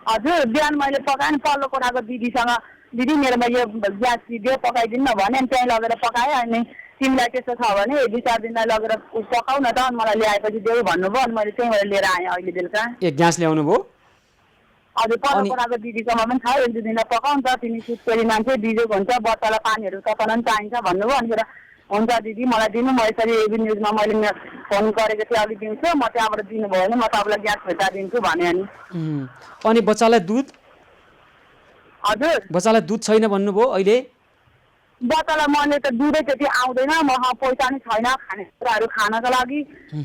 हजुर बिहान मैले पकाएँ, पल्लो कोठाको दिदीसँग, दिदी मेरोमा यो ग्यास सिद्धियो पकाइदिनु भने, अनि त्यहीँ लगेर पकाएँ। अनि तिमीलाई त्यस्तो छ भने 2-4 दिनलाई लगेर पकाउ न त, अनि मलाई ल्याएपछि देऊ भन्नुभयो। अनि मैले त्यहीँबाट लिएर आएँ अहिले बेलुका। ग्यास ल्याउनु भयो? हजुर पल्लो कोठाको दिदीकोमा पनि छ, 1-2 दिनलाई पकाउनु त, तिमी सुत्केरी मान्छे बिजोग हुन्छ, बच्चालाई पानीहरू तताउन पनि चाहिन्छ भन्नुभयो। अनि हुन्छ दिदी मलाई दिनु, म यसरी एबी न्युजमा मैले फोन गरेको थिएँ अघि दिन्छु, म त्यहाँबाट दिनुभयो भने म तपाईँलाई ग्यास फिर्ता दिन्छु भने। अनि बच्चालाई दुध? हजुर बच्चालाई दुध छैन भन्नुभयो अहिले? बच्चालाई मैले त दुधै त्यति आउँदैन, म पैसा नि छैन खानेकुराहरू खानको लागि,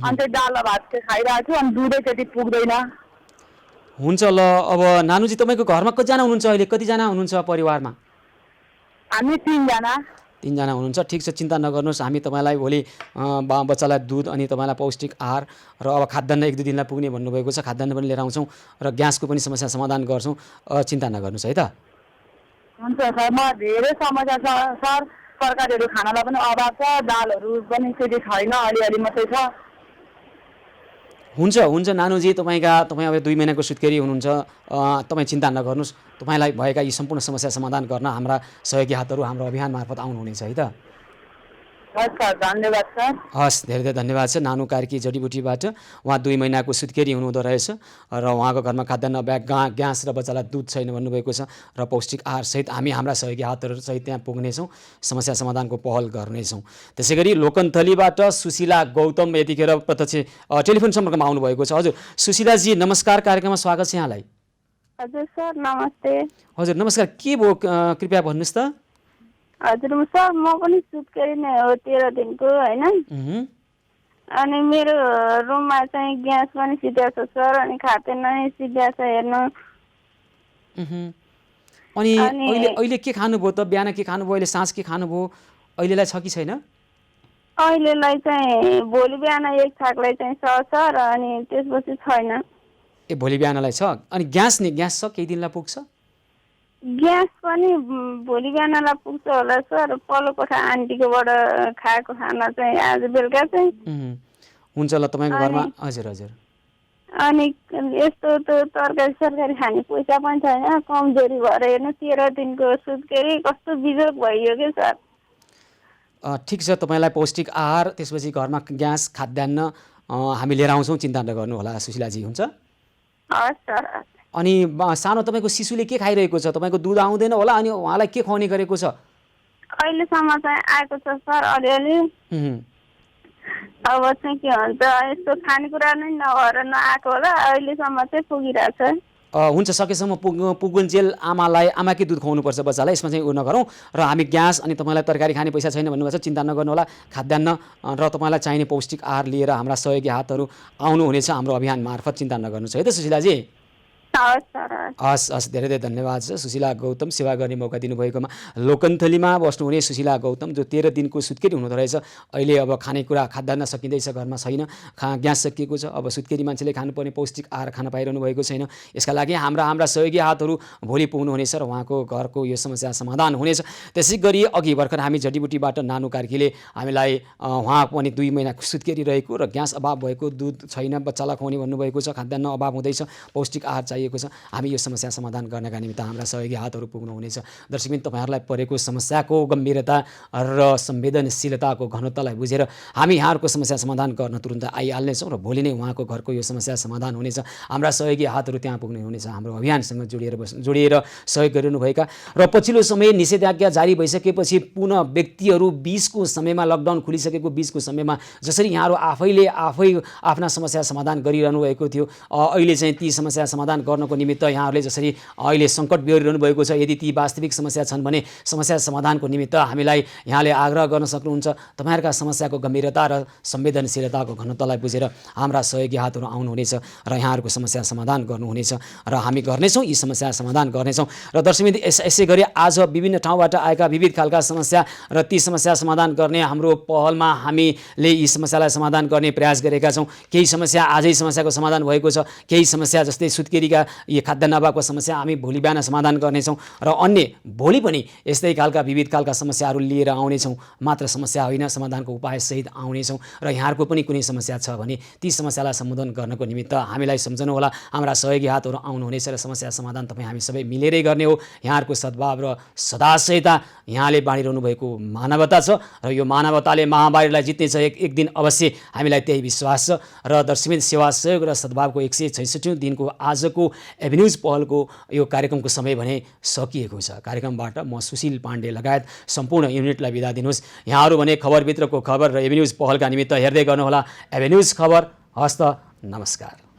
अनि त्यही दाल भात चाहिँ खाइरहेको छु, अनि दुधै त्यति पुग्दैन। हुन्छ ल, अब नानुजी तपाईँको घरमा कतिजना हुनुहुन्छ अहिले, कतिजना हुनुहुन्छ परिवारमा? हामी 3 जना। 3 जना हुनुहुन्छ, ठिक छ, चिन्ता नगर्नुहोस्। हामी तपाईँलाई भोलि बच्चालाई दुध अनि तपाईँलाई पौष्टिक आहार र अब खाद्यान्न 1-2 दिनलाई पुग्ने भन्नुभएको छ, खाद्यान्न पनि लिएर आउँछौँ र ग्यासको पनि समस्या समाधान गर्छौँ। चिन्ता नगर्नुहोस् है त। हुन्छ सर, म धेरै समस्या छ सर, तरकारीहरू खानलाई पनि अभाव छ, दालहरू पनि त्यति छैन, अलिअलि मात्रै छ। हुन्छ नानुजी, तपाईँ अब 2 महिनाको सुत्केरी हुनुहुन्छ, तपाईँ चिन्ता नगर्नुहोस्। तपाईँलाई भएका यी सम्पूर्ण समस्या समाधान गर्न हाम्रा सहयोगी हातहरू हाम्रो अभियान मार्फत आउनुहुनेछ है त। धन्यवाद सर। हस्, धेरै धन्यवाद छ। नानु कार्की जडीबुटीबाट उहाँ 2 महिनाको सुत्केरी हुनुहुँदो रहेछ र उहाँको घरमा खाद्यान्न ग्यास र बच्चालाई दुध छैन भन्नुभएको छ र पौष्टिक आहार सहित हामी हाम्रा सहयोगी हातहरू सहित त्यहाँ पुग्नेछौँ, समस्या समाधानको पहल गर्नेछौँ। त्यसै गरी लोकन्थलीबाट सुशीला गौतम यतिखेर प्रत्यक्ष टेलिफोन सम्पर्कमा आउनुभएको छ। हजुर सुशीलाजी नमस्कार, कार्यक्रममा स्वागत छ यहाँलाई। हजुर सर नमस्ते। हजुर नमस्कार, के भयो कृपया भन्नुहोस् त। हजुर सर म पनि सुत्केरी नै हो 13 दिनको हैन, अनि मेरो रुममा चाहिँ ग्यास पनि सिद्धिएको छ सर, अनि खाद्यान्न नि सिद्धिएको छ हेर्नु। अनि अहिले के खानुभयो त? बिहान के खानुभयो, अहिले साँझ के खानुभयो, अहिलेलाई छ कि छैन? अहिलेलाई चाहिँ भोलि बिहान 1 छाकलाई चाहिँ छ सर, अनि त्यसपछि छैन। भोलि बिहानलाई छ। अनि ग्यास नि, ग्यास छ, केही दिनलाई पुग्छ? ग्यास पनि भोलि बिहानलाई पुग्छ होला सर, पल्लो कोठा आन्टीकोबाट खाएको खाना चाहिँ आज बेलुका चाहिँ। हुन्छ ल, तपाईँको घरमा। हजुर। अनि यस्तो तरकारी सरकारी खाने पैसा पनि छैन, कमजोरी भएर हेर्नु 13 दिनको सुत्केरी कस्तो बिजोग भइयो कि सर। ठिक छ, तपाईँलाई पौष्टिक आहार त्यसपछि घरमा ग्यास खाद्यान्न हामी लिएर आउँछौँ, चिन्ता नगर्नु होला सुशीलाजी। हुन्छ हस् सर। अनि सानो तपाईँको शिशुले के खाइरहेको छ? तपाईँको दुध आउँदैन होला, अनि उहाँलाई के खुवाउने गरेको छ? अहिलेसम्म चाहिँ आएको छ सर अलिअलि। अब चाहिँ के भन्छ, यस्तो खानेकुरा नै नभएर नआएको होला, अहिलेसम्म चाहिँ पुगिरहेछ। हुन्छ, सकेसम्म पुगुन्जेल आमाकै दुध खुवाउनुपर्छ बच्चालाई, यसमा चाहिँ उ नगरौँ। र हामी ग्यास अनि तपाईँलाई तरकारी खाने पैसा छैन भन्नुभएको छ, चिन्ता नगर्नु होला। खाद्यान्न र तपाईँलाई चाहिने पौष्टिक आहार लिएर हाम्रा सहयोगी हातहरू आउनुहुनेछ हाम्रो अभियान मार्फत, चिन्ता नगर्नुहोस् है त सुशीलाजी। हस् धेरै धेरै धन्यवाद छ सुशीला गौतम सेवा गर्ने मौका दिनुभएकोमा। लोकन्थलीमा बस्नुहुने सुशीला गौतम जो 13 दिनको सुत्केरी हुँदो रहेछ, अहिले अब खानेकुरा खाद्यान्न सकिँदैछ, घरमा छैन, ग्यास सकिएको छ, अब सुत्केरी मान्छेले खानुपर्ने पौष्टिक आहार खान पाइरहनु भएको छैन। यसका लागि हाम्रा सहयोगी हातहरू भोलि पुग्नुहुनेछ र उहाँको घरको यो समस्या समाधान हुनेछ। त्यसै गरी अघि भर्खर हामी जडीबुटीबाट नानु कार्कीले हामीलाई उहाँ पनि 2 महिना सुत्केरी रहेको र ग्यास अभाव भएको, दुध छैन बच्चालाई खुवाउने भन्नुभएको छ, खाद्यान्न अभाव हुँदैछ, पौष्टिक आहार चाहिएको छ। हामी यो समस्या समाधान गर्नका निमित्त हाम्रा सहयोगी हातहरू पुग्नुहुनेछ। दर्शकबिन, तपाईहरुलाई परेको समस्याको गम्भीरता र संवेदनशीलताको घनत्वलाई बुझेर हामी यहाँहरूको समस्या समाधान गर्न तुरुन्त आइहाल्नेछौँ र भोलि नै उहाँको घरको यो समस्या समाधान हुनेछ। हाम्रा सहयोगी हातहरू त्यहाँ पुग्ने हुनेछ, हाम्रो अभियानसँग जोडिएर सहयोग गरिरहनुभएका। र पछिल्लो समय निषेधाज्ञा जारी भइसकेपछि पुनः व्यक्तिहरू 20को समयमा, लकडाउन खुलिसकेको 20को समयमा जसरी यहाँहरू आफै आफ्ना समस्या समाधान गरिरहनु भएको थियो, अहिले चाहिँ ती समस्या समाधान गर्नको निमित्त यहाँहरूले जसरी अहिले सङ्कट बेहोरिरहनु भएको छ, यदि ती वास्तविक समस्या छन् भने समस्या समाधानको निमित्त हामीलाई यहाँले आग्रह गर्न सक्नुहुन्छ। तपाईँहरूका समस्याको गम्भीरता र संवेदनशीलताको घनत्वलाई बुझेर हाम्रा सहयोगी हातहरू आउनुहुनेछ र यहाँहरूको समस्या समाधान गर्नुहुनेछ र हामी गर्नेछौँ, यी समस्या समाधान गर्नेछौँ। र दर्शकबिन, यसै गरी आज विभिन्न ठाउँबाट आएका विविध खालका समस्या र ती समस्या समाधान गर्ने हाम्रो पहलमा हामीले यी समस्यालाई समाधान गर्ने प्रयास गरेका छौँ। केही समस्या आजै समस्याको समाधान भएको छ, केही समस्या जस्तै सुत्केरीका यी खाद्यान्न अभावको समस्या हामी भोलि बिहान समाधान गर्नेछौँ र अन्य भोलि पनि यस्तै खालका विविध खालका समस्याहरू लिएर आउनेछौँ। मात्र समस्या होइन, समाधानको उपायसहित आउनेछौँ र यहाँहरूको पनि कुनै समस्या छ भने ती समस्यालाई सम्बोधन गर्नको निमित्त हामीलाई सम्झनुहोला। हाम्रा सहयोगी हातहरू आउनुहुनेछ र समस्या समाधान तपाईँ हामी सबै मिलेरै गर्ने हो। यहाँहरूको सद्भाव र सदाशयता, यहाँले बाँडिरहनु भएको मानवता छ र यो मानवताले महामारीलाई जित्नेछ एक दिन अवश्य, हामीलाई त्यही विश्वास छ। र दर्शकबिन, सेवा सहयोग र सद्भावको 166औं दिनको आजको एभिन्युज पहलको यो कार्यक्रमको समय भने सकिएको छ। कार्यक्रमबाट म सुशील पाण्डे लगायत सम्पूर्ण युनिटलाई बिदा दिनुहोस्। यहाँहरू भने खबरभित्रको खबर र एभिन्युज पहलका निमित्त हेर्दै गर्नुहोला एभिन्युज खबर। हस्त, नमस्कार।